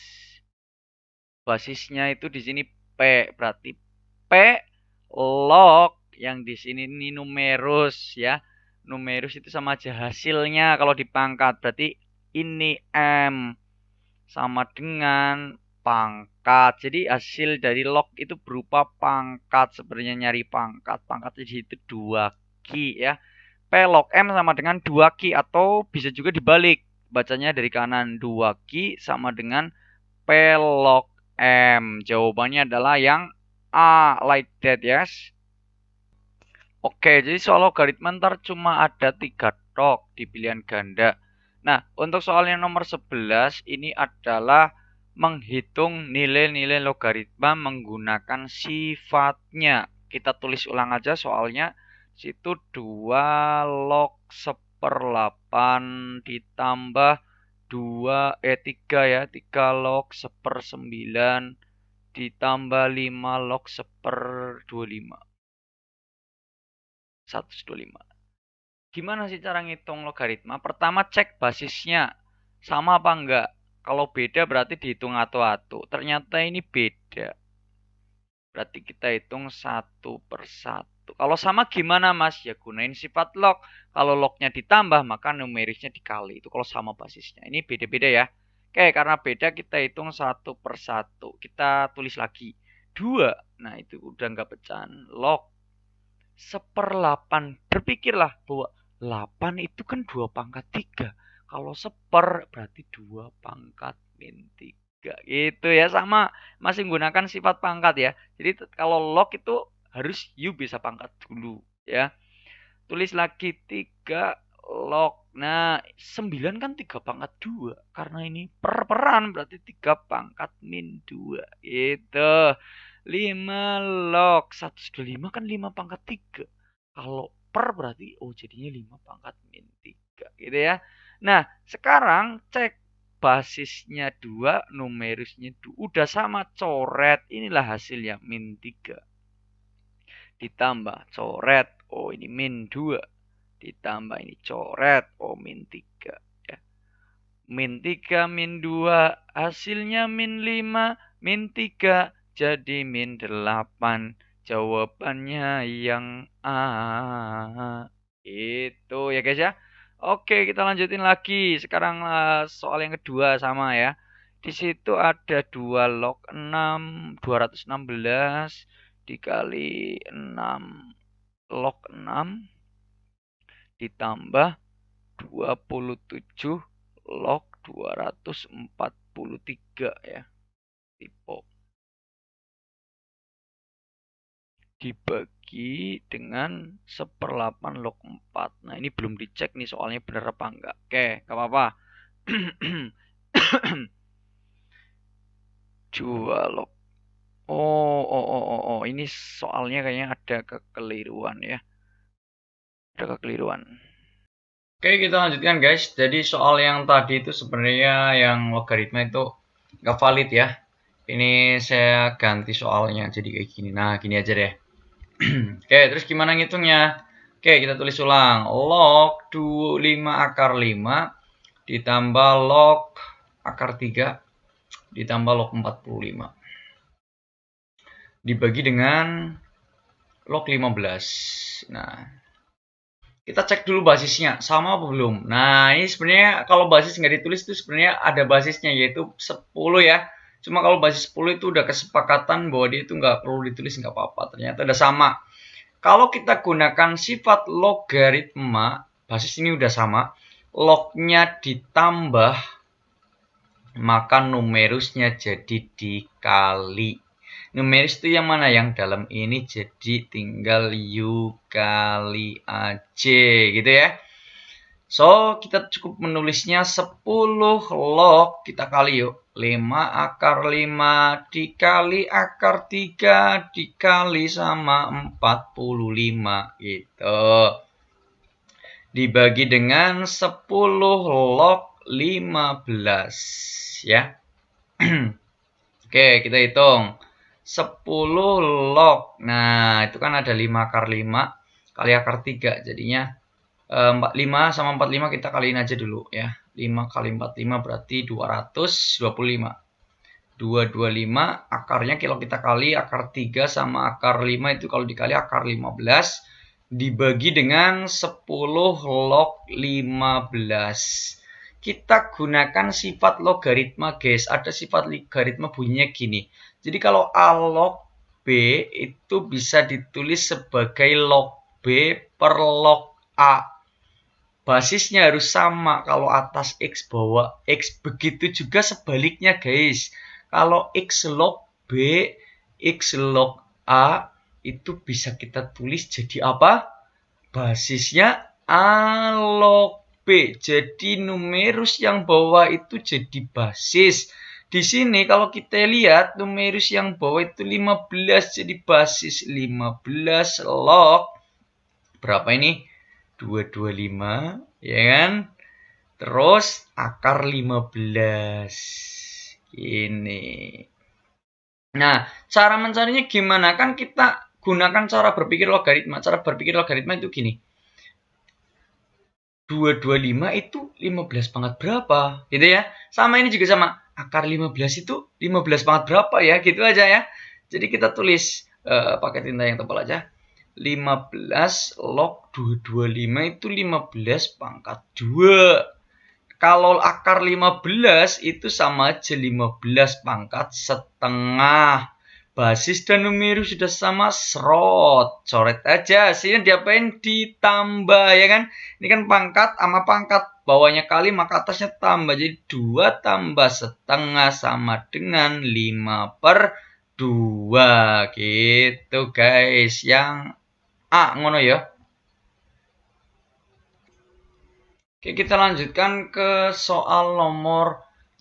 Basisnya itu di sini P. Berarti P log yang di sini ini numerus ya. Numerus itu sama aja hasilnya kalau dipangkat. Berarti ini M sama dengan pangkat. Jadi hasil dari log itu berupa pangkat. Sebenarnya nyari pangkat. Pangkatnya di situ 2Q ya. P log M sama dengan 2Q, atau bisa juga dibalik. Bacanya dari kanan, 2Q sama dengan P log M. Jawabannya adalah yang A, like that, yes. Oke, jadi soal logaritma ntar cuma ada 3 tok di pilihan ganda. Nah, untuk soal yang nomor 11 ini adalah menghitung nilai-nilai logaritma menggunakan sifatnya. Kita tulis ulang aja soalnya. Situ 2 log 1/8 ditambah 3 ya, 3 log 1/9 ditambah 5 log 1/25. 125. Gimana sih cara ngitung logaritma? Pertama cek basisnya sama apa enggak. Kalau beda berarti dihitung atu-atu. Ternyata ini beda. Berarti kita hitung 1/1. Kalau sama gimana Mas? Ya gunain sifat log. Kalau lognya ditambah maka numerisnya dikali. Itu kalau sama basisnya. Ini beda-beda ya. Oke, karena beda kita hitung satu per satu. Kita tulis lagi. 2. Nah itu udah nggak pecahan. Log 1/8. Berpikirlah bahwa 8 itu kan 2 pangkat 3. Kalau 1/, berarti 2 pangkat min 3. Gitu ya. Sama masih menggunakan sifat pangkat ya. Jadi kalau log itu harus you bisa pangkat dulu ya. Tulis lagi 3 log. Nah, 9 kan 3 pangkat 2. Karena ini per-peran berarti 3 pangkat min 2. Gitu. 5 log 1/5 kan 5 pangkat 3. Kalau per berarti jadinya 5 pangkat min 3. Gitu ya. Nah, sekarang cek basisnya 2, numerisnya 2. Udah sama, coret. Inilah hasilnya min 3. Ditambah coret, ini min 2. Ditambah ini coret, min 3 ya. Min 3 min 2 hasilnya min 5 min 3 jadi min 8. Jawabannya yang A. Itu ya guys ya. Oke, kita lanjutin lagi. Sekarang soal yang kedua sama ya. Di situ ada 2 log 6 216 dikali 6 log 6 ditambah 27 log 243 ya. Tipe dibagi dengan 1/8 log 4. Nah ini belum dicek nih soalnya bener apa enggak. Oke, gak apa-apa. 2 log. Ini soalnya kayaknya ada kekeliruan ya. Ada kekeliruan. Oke, kita lanjutkan guys. Jadi soal yang tadi itu sebenarnya yang logaritma itu nggak valid ya. Ini saya ganti soalnya jadi kayak gini. Nah, gini aja deh. Oke, terus gimana ngitungnya? Oke, kita tulis ulang. Log 25 akar 5 ditambah log akar 3 ditambah log 45. Dibagi dengan log 15. Nah, kita cek dulu basisnya sama apa belum. Nah, ini sebenarnya kalau basis nggak ditulis itu sebenarnya ada basisnya yaitu 10 ya. Cuma kalau basis 10 itu udah kesepakatan bahwa dia itu nggak perlu ditulis nggak apa-apa. Ternyata udah sama. Kalau kita gunakan sifat logaritma, basis ini udah sama. Lognya ditambah, maka numerusnya jadi dikali. Numeris itu yang mana? Yang dalam ini, jadi tinggal U kali AC gitu ya. So, kita cukup menulisnya 10 log, kita kali yuk. 5 akar 5 dikali akar 3 dikali sama 45 gitu. Dibagi dengan 10 log 15 ya. Oke, kita hitung. 10 log. Nah, itu kan ada 5 akar 5 kali akar 3. Jadinya 45 sama 45 kita kaliin aja dulu ya. 5 kali 45 berarti 225. 225 akarnya kalau kita kali akar 3 sama akar 5 itu kalau dikali akar 15 dibagi dengan 10 log 15. Kita gunakan sifat logaritma guys. Ada sifat logaritma bunyinya gini. Jadi kalau A log B itu bisa ditulis sebagai log B per log A. Basisnya harus sama. Kalau atas X bawah X. Begitu juga sebaliknya guys. Kalau X log B, X log A itu bisa kita tulis jadi apa? Basisnya A log B. Jadi numerus yang bawah itu jadi basis. Di sini kalau kita lihat numerus yang bawah itu 15 jadi basis 15 log berapa ini? 225 ya kan? Terus akar 15. Ini. Nah, cara mencarinya gimana? Kan kita gunakan cara berpikir logaritma. Cara berpikir logaritma itu gini. 225 itu 15 pangkat berapa? Gitu ya. Sama ini juga sama. Akar 15 itu 15 pangkat berapa ya? Gitu aja ya. Jadi kita tulis pakai tinta yang tebal aja. 15 log 225 itu 15 pangkat 2. Kalau akar 15 itu sama aja 15 pangkat setengah. Basis dan numerus sudah sama, coret aja. Sini diapain? Ditambah, ya kan? Ini kan pangkat sama pangkat. Bawahnya kali, maka atasnya tambah. Jadi 2 tambah setengah sama dengan 5/2. Gitu, guys. Yang A, ngono ya. Oke, kita lanjutkan ke soal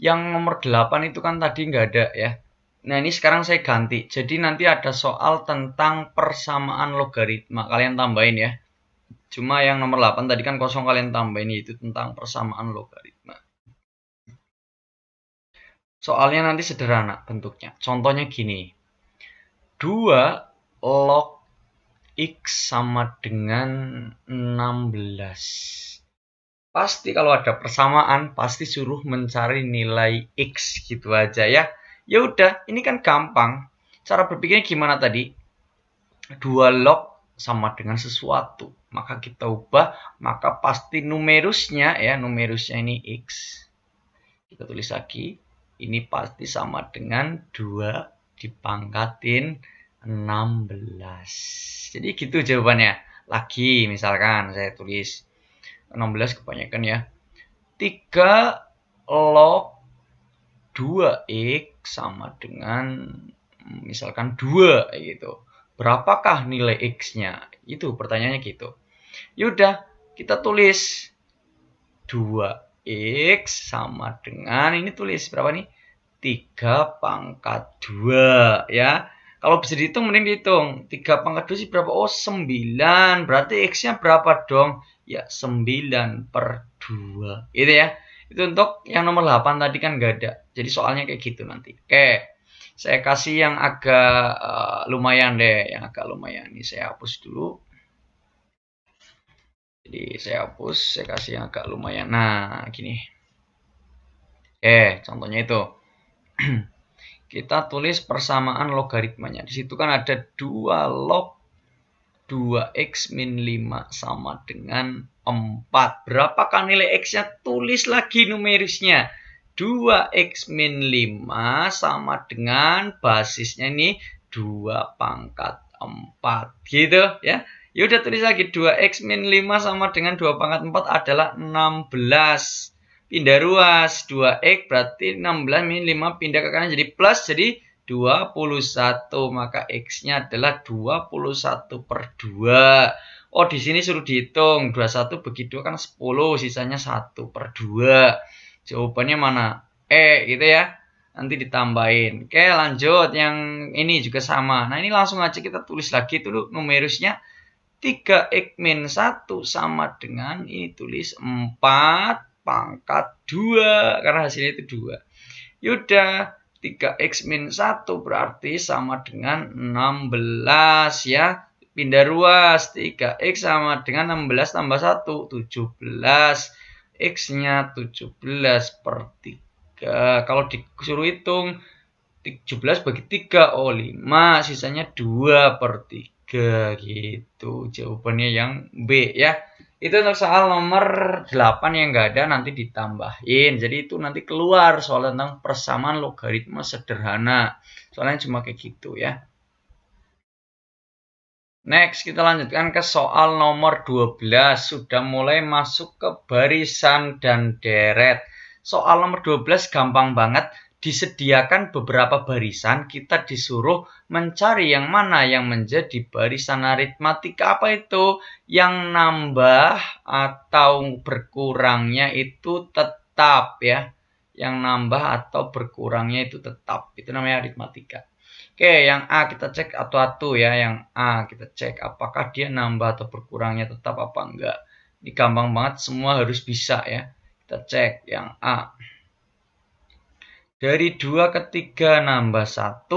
yang nomor 8 itu kan tadi nggak ada ya. Nah, ini sekarang saya ganti. Jadi nanti ada soal tentang persamaan logaritma. Kalian tambahin ya. Cuma yang nomor 8 tadi kan kosong, kalian tambahin, itu tentang persamaan logaritma. Soalnya nanti sederhana bentuknya. Contohnya gini. 2 log X sama dengan 16. Pasti kalau ada persamaan, pasti suruh mencari nilai X gitu aja ya. Ya udah, ini kan gampang. Cara berpikirnya gimana tadi? 2 log sama dengan sesuatu. Maka kita ubah, maka pasti numerusnya ya, numerusnya ini X. Kita tulis lagi, ini pasti sama dengan 2 dipangkatin 16. Jadi gitu jawabannya. Lagi misalkan saya tulis 16 kebanyakan ya. 3 log 2x sama dengan misalkan 2 gitu. Berapakah nilai x-nya? Itu pertanyaannya gitu. Yaudah, kita tulis 2x sama dengan, ini tulis berapa nih? 3 pangkat 2 ya. Kalau bisa dihitung, mending dihitung. 3 pangkat 2 sih berapa? Oh, 9. Berarti X-nya berapa dong? Ya, 9/2. Gitu ya. Itu untuk yang nomor 8 tadi kan nggak ada. Jadi soalnya kayak gitu nanti. Oke. Saya kasih yang agak lumayan deh. Yang agak lumayan. Ini saya hapus dulu. Jadi saya hapus. Saya kasih yang agak lumayan. Nah, gini. Contohnya itu. Kita tulis persamaan logaritmanya. Di situ kan ada 2 log 2x min 5 sama dengan 4. Berapakah nilai x-nya? Tulis lagi numerisnya. 2x min 5 sama dengan basisnya ini 2 pangkat 4. Gitu ya. Ya udah, tulis lagi 2x min 5 sama dengan 2 pangkat 4 adalah 16. Pindah ruas, 2x berarti 16 min 5 pindah ke kanan jadi plus, jadi 21. Maka x-nya adalah 21/2. Oh, di sini suruh dihitung. 21 bagi 2 kan 10, sisanya 1/2. Jawabannya mana? Gitu ya. Nanti ditambahin. Oke, lanjut. Yang ini juga sama. Nah, ini langsung aja kita tulis lagi dulu numerusnya. 3x min 1 sama dengan, ini tulis 4 pangkat 2, karena hasilnya itu 2. Yaudah, 3x min 1 berarti sama dengan 16 ya. Pindah ruas, 3x sama dengan 16 tambah 1, 17. X-nya 17/3. Kalau disuruh hitung, 17 bagi 3, oh 5, sisanya 2/3. Gitu jawabannya yang B ya. Itu untuk soal nomor 8 yang nggak ada, nanti ditambahin. Jadi itu nanti keluar soal tentang persamaan logaritma sederhana. Soalnya cuma kayak gitu ya. Next, kita lanjutkan ke soal nomor 12. Sudah mulai masuk ke barisan dan deret. Soal nomor 12 gampang banget. Disediakan beberapa barisan, kita disuruh mencari yang mana yang menjadi barisan aritmatika. Apa itu? Yang nambah atau berkurangnya itu tetap ya. Yang nambah atau berkurangnya itu tetap. Itu namanya aritmatika. Oke, yang A kita cek atu-atu ya. Yang A kita cek apakah dia nambah atau berkurangnya tetap apa enggak. Ini gampang banget, semua harus bisa ya. Kita cek yang A. Dari 2 ke 3 nambah 1,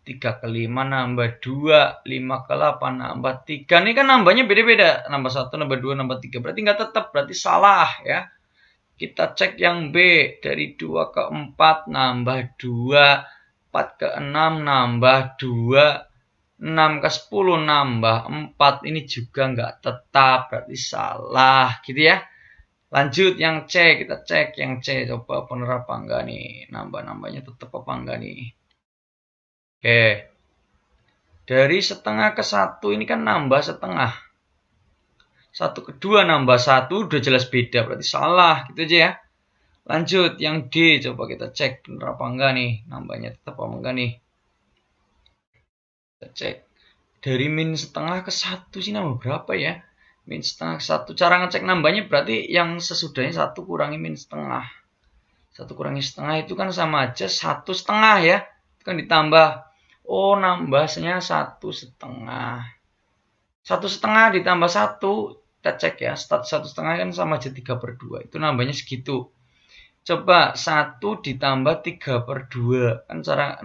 3 ke 5 nambah 2, 5 ke 8 nambah 3. Ini kan nambahnya beda-beda. Nambah 1, nambah 2, nambah 3. Berarti nggak tetap, berarti salah ya. Kita cek yang B. Dari 2 ke 4 nambah 2, 4 ke 6 nambah 2, 6 ke 10 nambah 4 ini juga nggak tetap, berarti salah gitu ya. Lanjut yang C, kita cek yang C, coba bener apa enggak nih, nambah-nambahnya tetap apa enggak nih. Oke, dari setengah ke 1 ini kan nambah setengah, 1 ke 2 nambah 1 udah jelas beda, berarti salah gitu aja ya. Lanjut yang D, coba kita cek bener apa enggak nih, nambahnya tetap apa enggak nih. Kita cek. Dari min setengah ke 1 sih nambah berapa ya? Min setengah ke 1. Cara ngecek nambahnya berarti yang sesudahnya 1 kurangi min setengah. 1 kurangi setengah itu kan sama aja 1 setengah ya. Itu kan ditambah. Oh, nambahnya 1 setengah. 1 setengah ditambah 1. Kita cek ya. 1 setengah kan sama aja 3/2. Itu nambahnya segitu. Coba 1 ditambah 3/2. Kan cara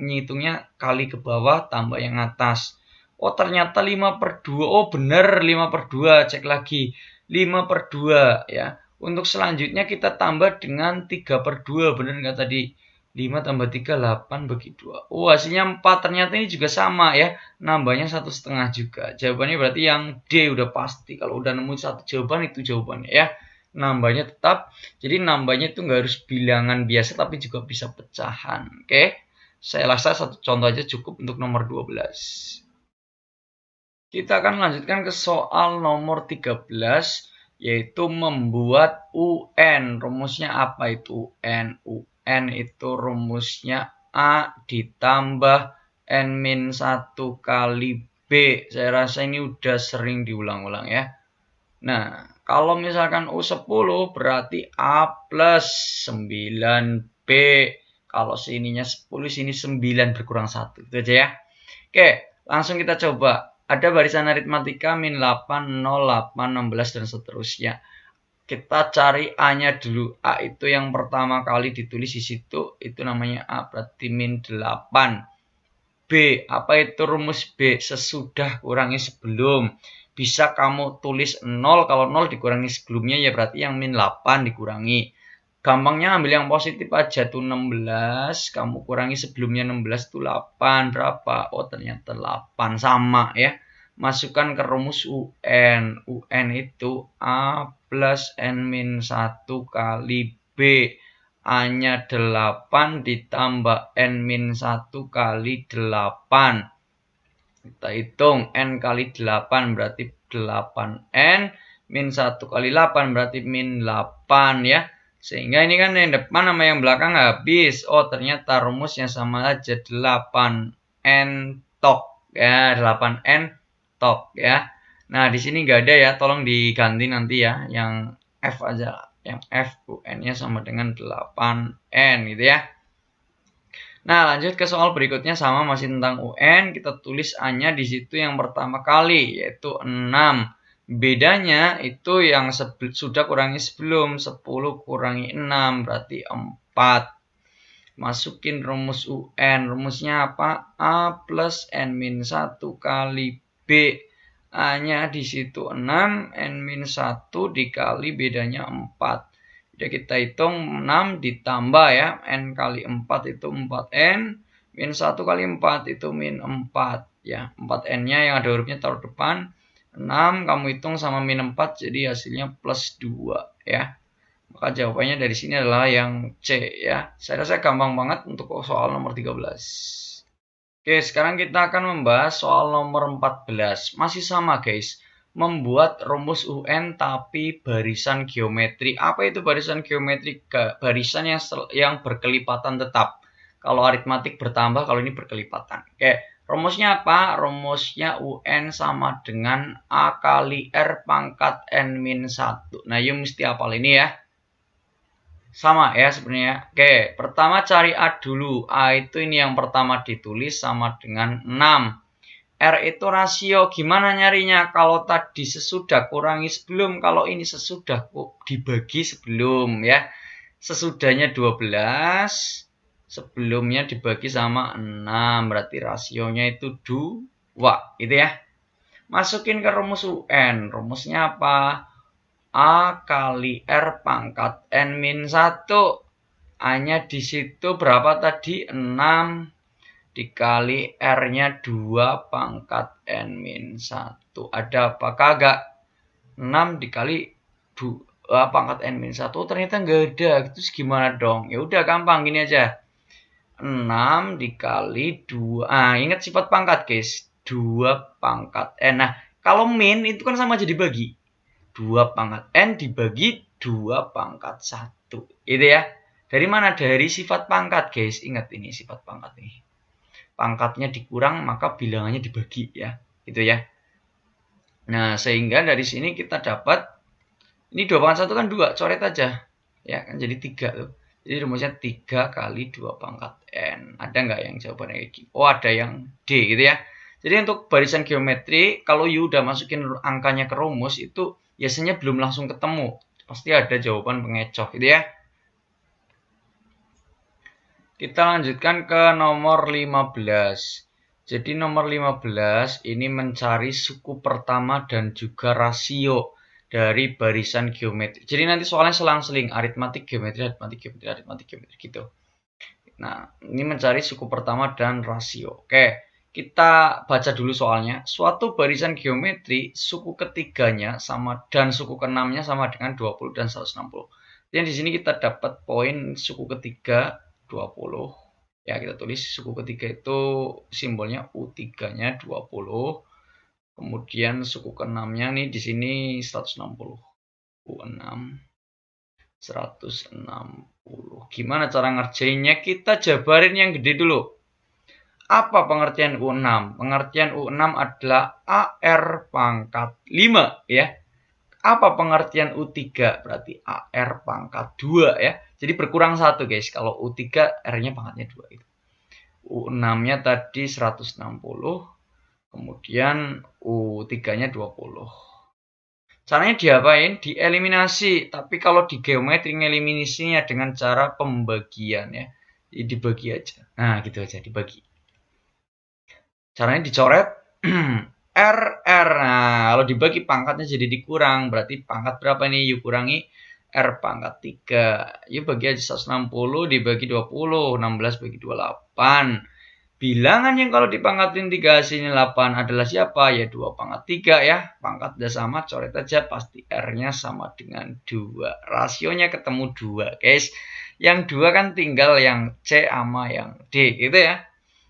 ngitungnya kali ke bawah tambah yang atas. Oh ternyata 5/2. Oh bener 5/2. Cek lagi. 5/2 ya. Untuk selanjutnya kita tambah dengan 3/2. Bener nggak tadi? 5 tambah 3, 8 bagi 2. Oh hasilnya 4. Ternyata ini juga sama ya. Nambahnya 1 setengah juga. Jawabannya berarti yang D udah pasti. Kalau udah nemu satu jawaban itu jawabannya ya. Nambahnya tetap. Jadi nambahnya itu nggak harus bilangan biasa tapi juga bisa pecahan. Oke. Saya rasa satu contoh aja cukup untuk nomor 12. Kita akan lanjutkan ke soal nomor 13, yaitu membuat UN. Rumusnya apa itu UN? UN itu rumusnya A ditambah N-1 kali B. Saya rasa ini udah sering diulang-ulang ya. Nah, kalau misalkan U10 berarti A plus 9B. Kalau sininya 10, sini 9 berkurang 1. Itu aja ya. Oke, langsung kita coba. Ada barisan aritmatika min 8, 0, 8, 16, dan seterusnya. Kita cari A-nya dulu. A itu yang pertama kali ditulis di situ. Itu namanya A, berarti min 8. B, apa itu rumus B? Sesudah kurangi sebelum. Bisa kamu tulis 0, kalau 0 dikurangi sebelumnya ya berarti yang min 8 dikurangi. Gampangnya ambil yang positif aja tuh 16, kamu kurangi sebelumnya 16 tuh 8, berapa? Oh ternyata 8, sama ya. Masukkan ke rumus UN. UN itu A plus N-1 kali B. A-nya 8 ditambah N-1 kali 8. Kita hitung N kali 8 berarti 8N. Min 1 kali 8 berarti min 8 ya. Sehingga ini kan yang depan sama yang belakang habis. Oh ternyata rumusnya sama aja 8N tok ya. 8N tok ya. Nah di sini nggak ada ya. Tolong diganti nanti ya. Yang F aja. Yang F UN-nya sama dengan 8N gitu ya. Nah, lanjut ke soal berikutnya sama masih tentang UN. Kita tulis A-nya di situ yang pertama kali yaitu 6. Bedanya itu yang sudah kurangi sebelum 10 kurangi 6 berarti 4. Masukin rumus UN. Rumusnya apa? A plus N-1 kali B. A-nya di situ 6, N-1 dikali bedanya 4. Jadi kita hitung 6 ditambah ya, N kali 4 itu 4N, min 1 kali 4 itu min 4 ya. 4N-nya yang ada hurufnya taruh depan, 6 kamu hitung sama min 4 jadi hasilnya plus 2 ya. Maka jawabannya dari sini adalah yang C ya. Saya rasa gampang banget untuk soal nomor 13. Oke, sekarang kita akan membahas soal nomor 14. Masih sama guys. Membuat rumus UN tapi barisan geometri. Apa itu barisan geometri? Barisan yang berkelipatan tetap. Kalau aritmatik bertambah, kalau ini berkelipatan. Oke, rumusnya apa? Rumusnya UN sama dengan A kali R pangkat N-1. Nah, yuk mesti hafal ini ya. Sama ya sebenarnya. Oke, pertama cari A dulu. A itu ini yang pertama ditulis sama dengan 6. R itu rasio, gimana nyarinya? Kalau tadi sesudah kurangi sebelum, kalau ini sesudah dibagi sebelum ya. Sesudahnya 12, sebelumnya dibagi sama 6, berarti rasionya itu 2, gitu ya. Masukin ke rumus UN, rumusnya apa? A kali R pangkat N-1. A-nya di situ berapa tadi? 6. dikali R-nya 2 pangkat N-1. Ada apa? Kagak. 6 dikali 2 pangkat N-1. Ternyata nggak ada. Terus gimana dong? Ya udah gampang gini aja. 6 dikali 2. Ingat sifat pangkat, guys. 2 pangkat N. Nah, kalau min itu kan sama jadi bagi. 2 pangkat N dibagi 2 pangkat 1. Itu ya. Dari mana? Dari sifat pangkat, guys. Ingat ini sifat pangkat ini. Pangkatnya dikurang, maka bilangannya dibagi ya. Gitu ya. Nah, sehingga dari sini kita dapat, ini 2 pangkat 1 kan 2, coret aja. Ya, kan jadi 3 tuh. Jadi rumusnya 3 kali 2 pangkat N. Ada nggak yang jawabannya kayak gitu? Oh, ada yang D gitu ya. Jadi untuk barisan geometri, kalau you udah masukin angkanya ke rumus, itu biasanya belum langsung ketemu. Pasti ada jawaban pengecoh gitu ya. Kita lanjutkan ke nomor 15. Jadi nomor 15 ini mencari suku pertama dan juga rasio dari barisan geometri. Jadi nanti soalnya selang-seling aritmatik geometri, aritmatik geometri, aritmatik geometri gitu. Nah, ini mencari suku pertama dan rasio. Oke, kita baca dulu soalnya. Suatu barisan geometri, suku ketiganya sama dan suku keenamnya sama dengan 20 dan 160. Jadi di sini kita dapat poin suku ketiga 20. Ya, kita tulis suku ketiga itu simbolnya U3-nya 20. Kemudian suku keenamnya nih di sini 160. U6 160. Gimana cara ngerjainnya? Kita jabarin yang gede dulu. Apa pengertian U6? Pengertian U6 adalah AR pangkat 5 ya. Apa pengertian U3? Berarti AR pangkat 2 ya. Jadi berkurang 1 guys. Kalau U3 R-nya pangkatnya 2 itu. U6-nya tadi 160. Kemudian U3-nya 20. Caranya diapain? Dieliminasi. Tapi kalau di geometri ngeliminasinya dengan cara pembagian ya. Jadi dibagi aja. Nah gitu aja, dibagi. Caranya dicoret. R. Nah, kalau dibagi pangkatnya jadi dikurang. Berarti pangkat berapa nih? Yuk kurangi R pangkat 3. Yuk bagi aja 160 dibagi 20. 16 bagi 28. Bilangan yang kalau dipangkatin 3 hasilnya 8 adalah siapa? Ya 2 pangkat 3 ya. Pangkat udah sama, coret aja. Pasti R-nya sama dengan 2. Rasionya ketemu 2 guys. Yang 2 kan tinggal yang C sama yang D gitu ya.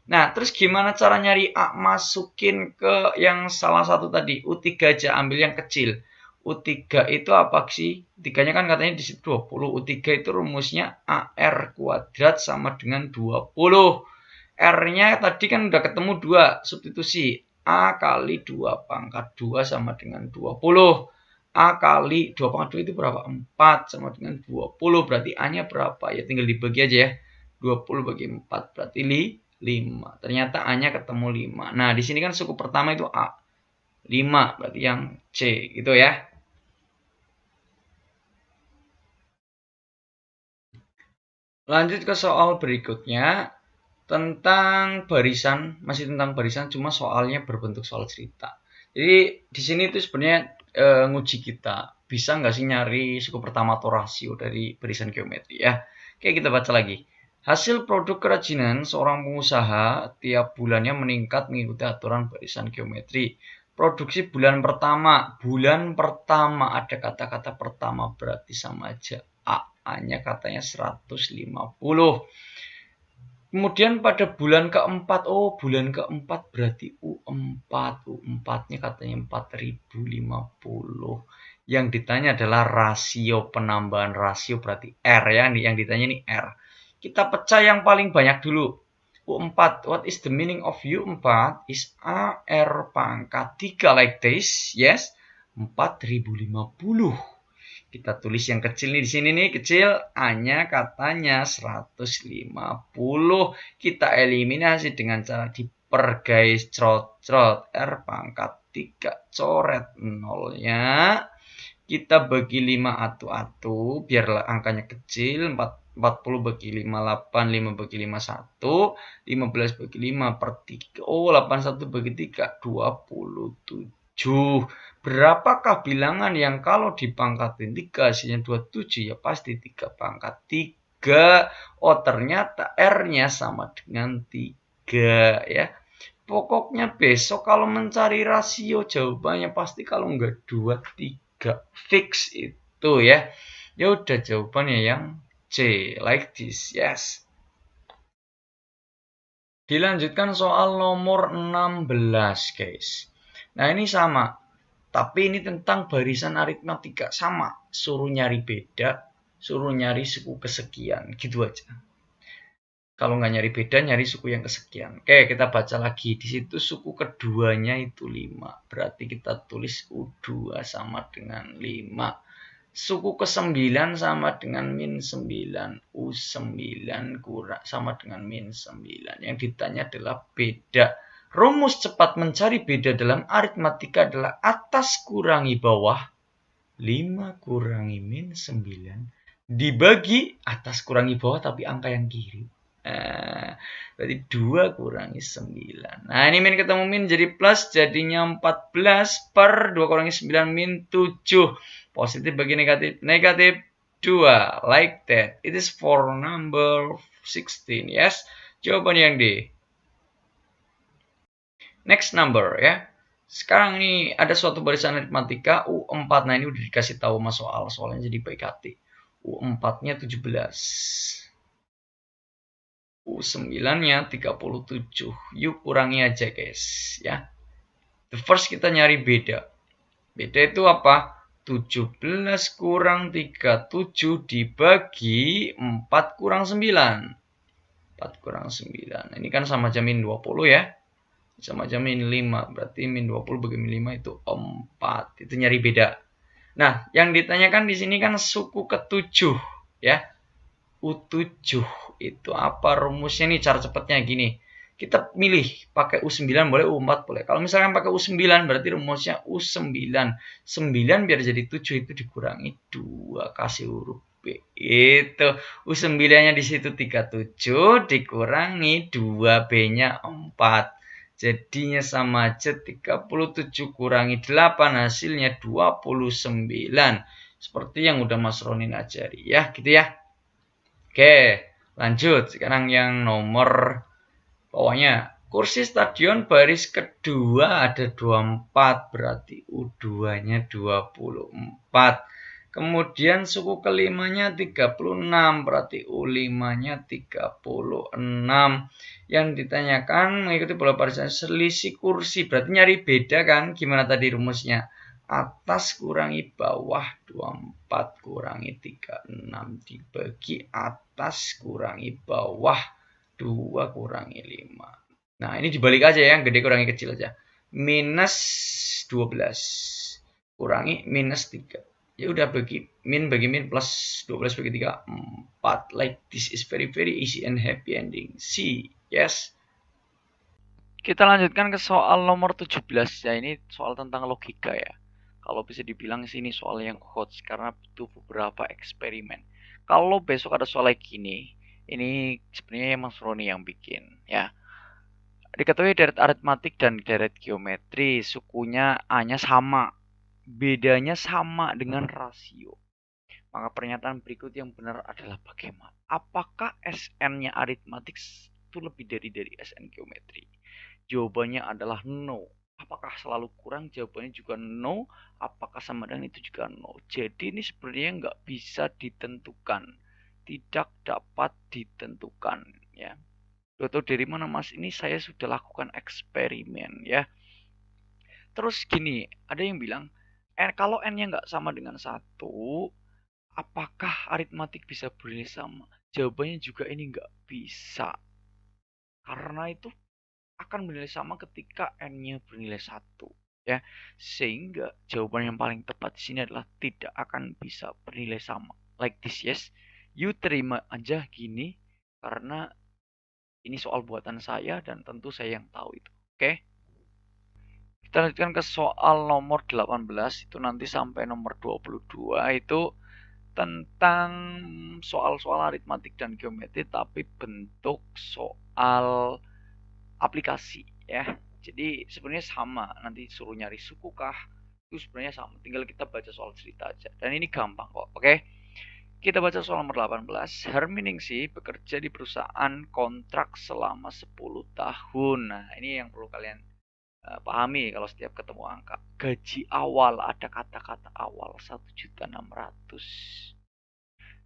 Nah, terus gimana cara nyari A masukin ke yang salah satu tadi? U3 aja, ambil yang kecil. U3 itu apa sih? U3-nya kan katanya di situ 20. U3 itu rumusnya AR kuadrat sama dengan 20. R-nya tadi kan udah ketemu 2. Substitusi. A kali 2 pangkat 2 sama dengan 20. A kali 2 pangkat 2 itu berapa? 4 sama dengan 20. Berarti A-nya berapa? Ya tinggal dibagi aja ya. 20 bagi 4 berarti 5. Ternyata A-nya ketemu 5. Nah, di sini kan suku pertama itu A. 5 berarti yang C gitu ya. Lanjut ke soal berikutnya tentang barisan, masih tentang barisan cuma soalnya berbentuk soal cerita. Jadi di sini itu sebenarnya nguji kita bisa nggak sih nyari suku pertama atau rasio dari barisan geometri ya. Oke, kita baca lagi. Hasil produk kerajinan seorang pengusaha tiap bulannya meningkat mengikuti aturan barisan geometri. Produksi bulan pertama ada kata-kata pertama berarti sama aja. A-nya katanya 150. Kemudian pada bulan keempat, bulan keempat berarti U4. U4-nya katanya 4050. Yang ditanya adalah rasio penambahan rasio berarti R ya. Yang ditanya ini R. Kita pecah yang paling banyak dulu. U4. What is the meaning of U4? Is AR pangkat 3 like this. Yes. 4050. Kita tulis yang kecil nih di sini nih, kecil. A-nya katanya 150. Kita eliminasi dengan cara diperguys crot-crot. R pangkat 3 coret 0-nya. Kita bagi 5 atu-atu biar angkanya kecil. 40 bagi 5 8, 5 bagi 5 1, 15 bagi 5 per 3. 81 bagi 3 27. Berapakah bilangan yang kalau dipangkatin 3 hasilnya 27? Ya pasti 3 pangkat 3. Ternyata R-nya sama dengan 3. 3 ya. Pokoknya besok kalau mencari rasio jawabannya pasti kalau enggak 2, 3 fix itu ya. Ya udah jawabannya yang C, like this, yes. Dilanjutkan soal nomor 16, guys. Nah, ini sama. Tapi ini tentang barisan aritmatika. Sama. Suruh nyari beda, suruh nyari suku kesekian. Gitu aja. Kalau nggak nyari beda, nyari suku yang kesekian. Oke, kita baca lagi. Di situ suku keduanya itu 5. Berarti kita tulis U2 sama dengan 5. Suku ke-9 sama dengan min 9. U9 kurang sama dengan min 9. Yang ditanya adalah beda. Rumus cepat mencari beda dalam aritmatika adalah atas kurangi bawah 5 kurangi min 9 dibagi atas kurangi bawah tapi angka yang kiri. Berarti 2 kurangi 9. Nah, ini min ketemu min jadi plus, jadinya 14 per 2 kurangi 9 min 7. Positif bagi negatif, negatif 2. Like that. It is for number 16. Yes. Jawaban yang D. Next number ya. Sekarang ini ada suatu barisan aritmatika U4. Nah, ini udah dikasih tahu mas soalnya jadi baik hati. U4-nya 17. U9-nya 37. Yuk kurangi aja guys ya. The first kita nyari beda. Beda itu apa? 17 kurang 37 dibagi 4 kurang 9. 4 kurang 9. Ini kan sama aja min 20 ya. Sama aja min 5. Berarti min 20 bagi min 5 itu 4. Itu nyari beda. Nah, yang ditanyakan di sini kan suku ke-7 ya. U7 itu apa rumusnya nih, cara cepatnya gini. Kita milih pakai U9 boleh, U4 boleh. Kalau misalkan pakai U9 berarti rumusnya U9. 9 biar jadi 7 itu dikurangi 2 kasih huruf B. Itu U9-nya di situ 37 dikurangi 2B-nya 4. Jadinya sama aja 37 kurangi 8 hasilnya 29. Seperti yang udah Mas Ronin ajari ya, gitu ya. Oke, lanjut. Sekarang yang nomor bawahnya. Kursi stadion baris kedua ada 24, berarti U2-nya 24. Kemudian suku kelimanya 36, berarti U5-nya 36. Yang ditanyakan mengikuti pola barisan selisih kursi, berarti nyari beda kan? Gimana tadi rumusnya? Atas kurangi bawah 24 kurangi 36 dibagi atas kurangi bawah 2 kurangi 5. Nah, ini dibalik aja ya, gede kurangi kecil aja. Minus 12 kurangi minus 3. Ya udah bagi min plus 12 bagi 3 4. Like this is very easy and happy ending. C. Yes. Kita lanjutkan ke soal nomor 17 ya. Ini soal tentang logika ya. Kalau bisa dibilang sini soal yang hot karena butuh beberapa eksperimen. Kalau besok ada soal kayak gini, ini sebenarnya Mas Roni yang bikin ya. Diketahui deret aritmatik dan deret geometri sukunya A-nya sama, bedanya sama dengan rasio. Maka pernyataan berikut yang benar adalah bagaimana? Apakah SN-nya aritmatik itu lebih dari SN geometri? Jawabannya adalah no. Apakah selalu kurang? Jawabannya juga no. Apakah sama dengan itu juga no. Jadi ini sebenarnya nggak bisa ditentukan. Tidak dapat ditentukan ya. Atau dari mana mas? Ini saya sudah lakukan eksperimen ya. Terus gini, ada yang bilang, kalau n-nya nggak sama dengan 1, apakah aritmatik bisa bernilai sama? Jawabannya juga ini nggak bisa. Karena itu akan bernilai sama ketika n-nya bernilai 1 ya. Sehingga jawaban yang paling tepat di sini adalah tidak akan bisa bernilai sama. Like this, yes. You terima aja gini karena ini soal buatan saya dan tentu saya yang tahu itu. Oke. Kita lanjutkan ke soal nomor 18 itu nanti sampai nomor 22 itu tentang soal-soal aritmatik dan geometri tapi bentuk soal aplikasi ya. Jadi sebenarnya sama, nanti suruh nyari suku kah itu sebenarnya sama, tinggal kita baca soal cerita aja dan ini gampang kok. Oke, Kita baca soal nomor 18. Herminingsi bekerja di perusahaan kontrak selama 10 tahun. Nah, ini yang perlu kalian pahami kalau setiap ketemu angka. Gaji awal, ada kata-kata awal 1.600.000.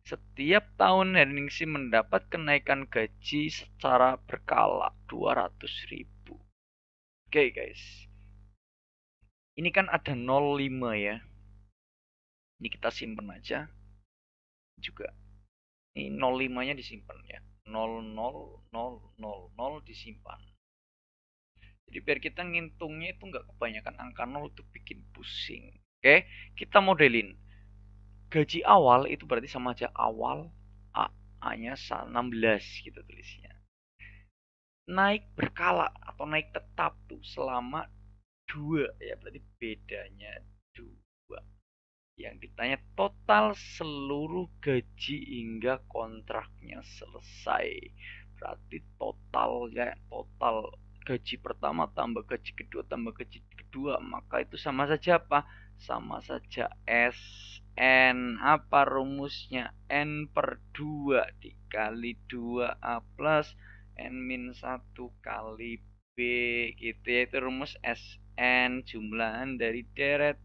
Setiap tahun Herminingsi mendapat kenaikan gaji secara berkala 200.000. Oke guys. Ini kan ada 05 ya. Ini kita simpen aja juga. Ini 05-nya disimpan ya. 00000 disimpan. Jadi biar kita ngitungnya itu nggak kebanyakan angka 0 itu bikin pusing. Oke, kita modelin. Gaji awal itu berarti sama aja awal A-nya 16 gitu tulisnya. Naik berkala atau naik tetap tuh selama 2 ya, berarti bedanya 2. Yang ditanya total seluruh gaji hingga kontraknya selesai. Berarti total gaji pertama tambah gaji kedua tambah gaji kedua, maka itu sama saja apa? Sama saja SN. Apa rumusnya? N per 2 dikali 2A plus N-1 kali B gitu ya. Itu rumus SN, jumlahan dari deret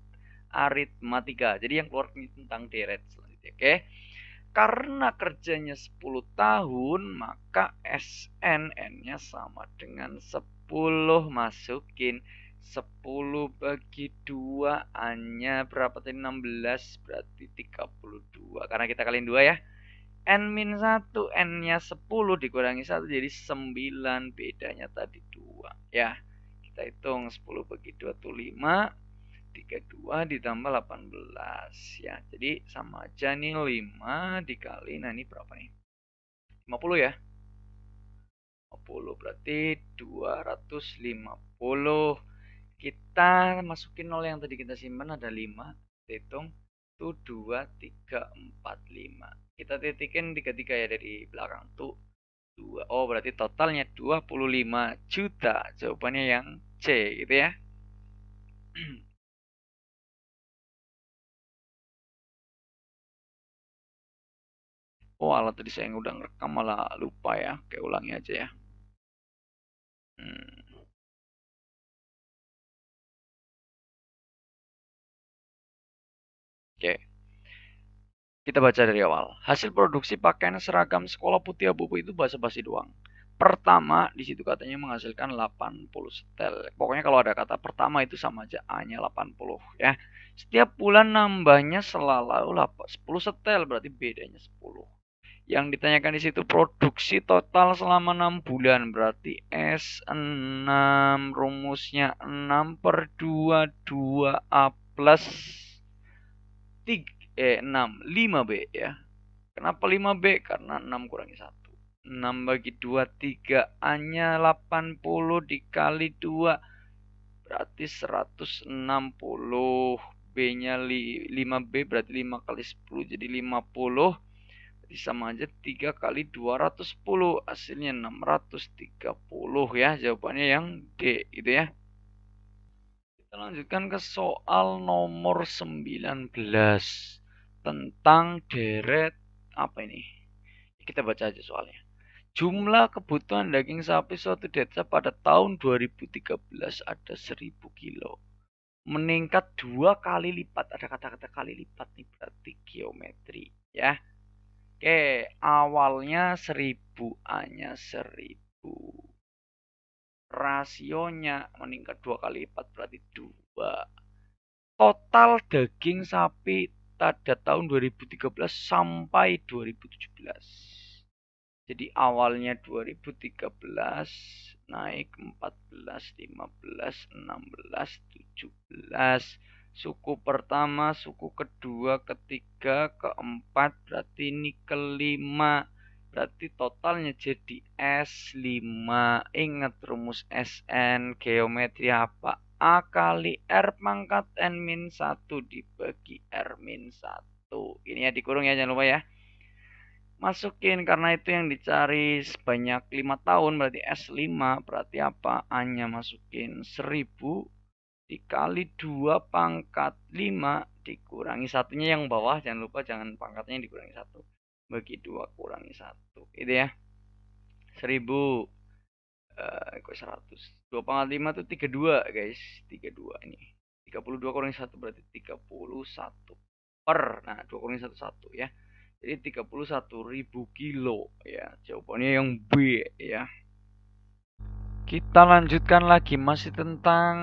aritmatika. Jadi yang keluar ini tentang deret selanjutnya. Oke. Karena kerjanya 10 tahun, maka SN N-nya sama dengan 10. Masukin 10 bagi 2 A-nya berapa tadi? 16, berarti 32. Karena kita kaliin 2 ya. N-1 N-nya 10 dikurangi 1 jadi 9, bedanya tadi 2 ya. Kita hitung 10 bagi 2 itu 5. 32 ditambah 18 ya. Jadi sama aja nih 5 dikali, nah ini berapa nih? 50 ya. 50 berarti 250. Kita masukin 0 yang tadi kita simpan ada 5. Hitung tuh 2 3 4 5. Kita titikin 33 ya dari belakang tuh 2. Oh, berarti totalnya 25 juta. Jawabannya yang C gitu ya. Oh, alat tadi saya udah ngerekam malah lupa ya. Oke, ulangi aja ya. Oke. Kita baca dari awal. Hasil produksi pakaian seragam sekolah putih abu-abu itu basa-basi doang. Pertama, di situ katanya menghasilkan 80 setel. Pokoknya kalau ada kata pertama itu sama aja A-nya 80 ya. Setiap bulan nambahnya selalu 10 setel, berarti bedanya 10. Yang ditanyakan di situ produksi total selama 6 bulan, berarti S6 rumusnya 6 per 2 2A plus 6 5B ya. Kenapa 5B? Karena 6 kurangi 1. 6 bagi 2 3, A-nya 80 dikali 2 berarti 160. B-nya 5B berarti 5 kali 10 jadi 50. Jadi sama aja 3 kali 210, hasilnya 630 ya. Jawabannya yang D gitu ya. Kita lanjutkan ke soal nomor 19 tentang deret apa ini? Kita baca aja soalnya. Jumlah kebutuhan daging sapi suatu desa pada tahun 2013 ada 1000 kilo. Meningkat 2 kali lipat. Ada kata-kata kali lipat nih, berarti geometri ya. Oke, awalnya 1000, A-nya 1000. Rasionya meningkat 2 kali lipat berarti 2. Total daging sapi pada tahun 2013 sampai 2017. Jadi awalnya 2013 naik 14, 15, 16, 17. Suku pertama, suku kedua, ketiga, keempat, berarti ini kelima. Berarti totalnya jadi S5. Ingat rumus SN, geometri apa? A kali R pangkat N-1 dibagi R-1. Ini ya dikurung ya, jangan lupa ya. Masukin, karena itu yang dicari sebanyak 5 tahun berarti S5. Berarti apa? A-nya masukin 1000 dikali 2 pangkat 5 dikurangi satunya yang bawah, jangan lupa jangan pangkatnya dikurangi 1, bagi 2 kurangi 1 itu ya. 1000 100. 2 pangkat 5 itu 32 guys, 32 ini. 32 kurangi 1 berarti 31 per, nah 2 kurangi 1 1 ya. Jadi 31.000 kilo ya. Jawabannya yang B ya. Kita lanjutkan lagi masih tentang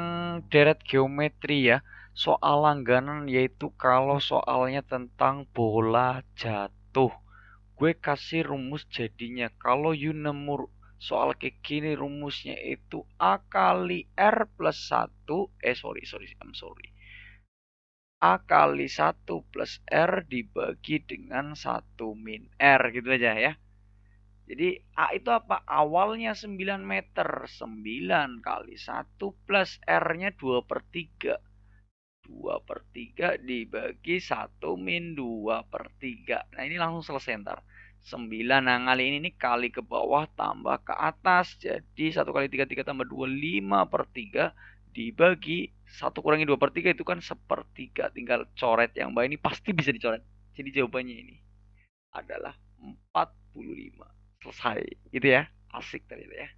deret geometri ya. Soal langganan yaitu kalau soalnya tentang bola jatuh. Gue kasih rumus jadinya. Kalau you nemu soal kayak gini rumusnya itu A kali R plus 1. Sorry. A kali 1 plus R dibagi dengan 1 min R gitu aja ya. Jadi A itu apa? Awalnya 9 meter. 9 kali 1 plus R-nya 2 per 3. 2 per 3 dibagi 1 min 2 per 3. Nah ini langsung selesai ntar. 9, nah kali ini kali ke bawah tambah ke atas. Jadi 1 kali 3, 3 tambah 2, 5 per 3 dibagi 1 kurangi 2 per 3 itu kan sepertiga. Tinggal coret yang bawah ini pasti bisa dicoret. Jadi jawabannya ini adalah 45. Selesai gitu ya. Asik ternyata ya.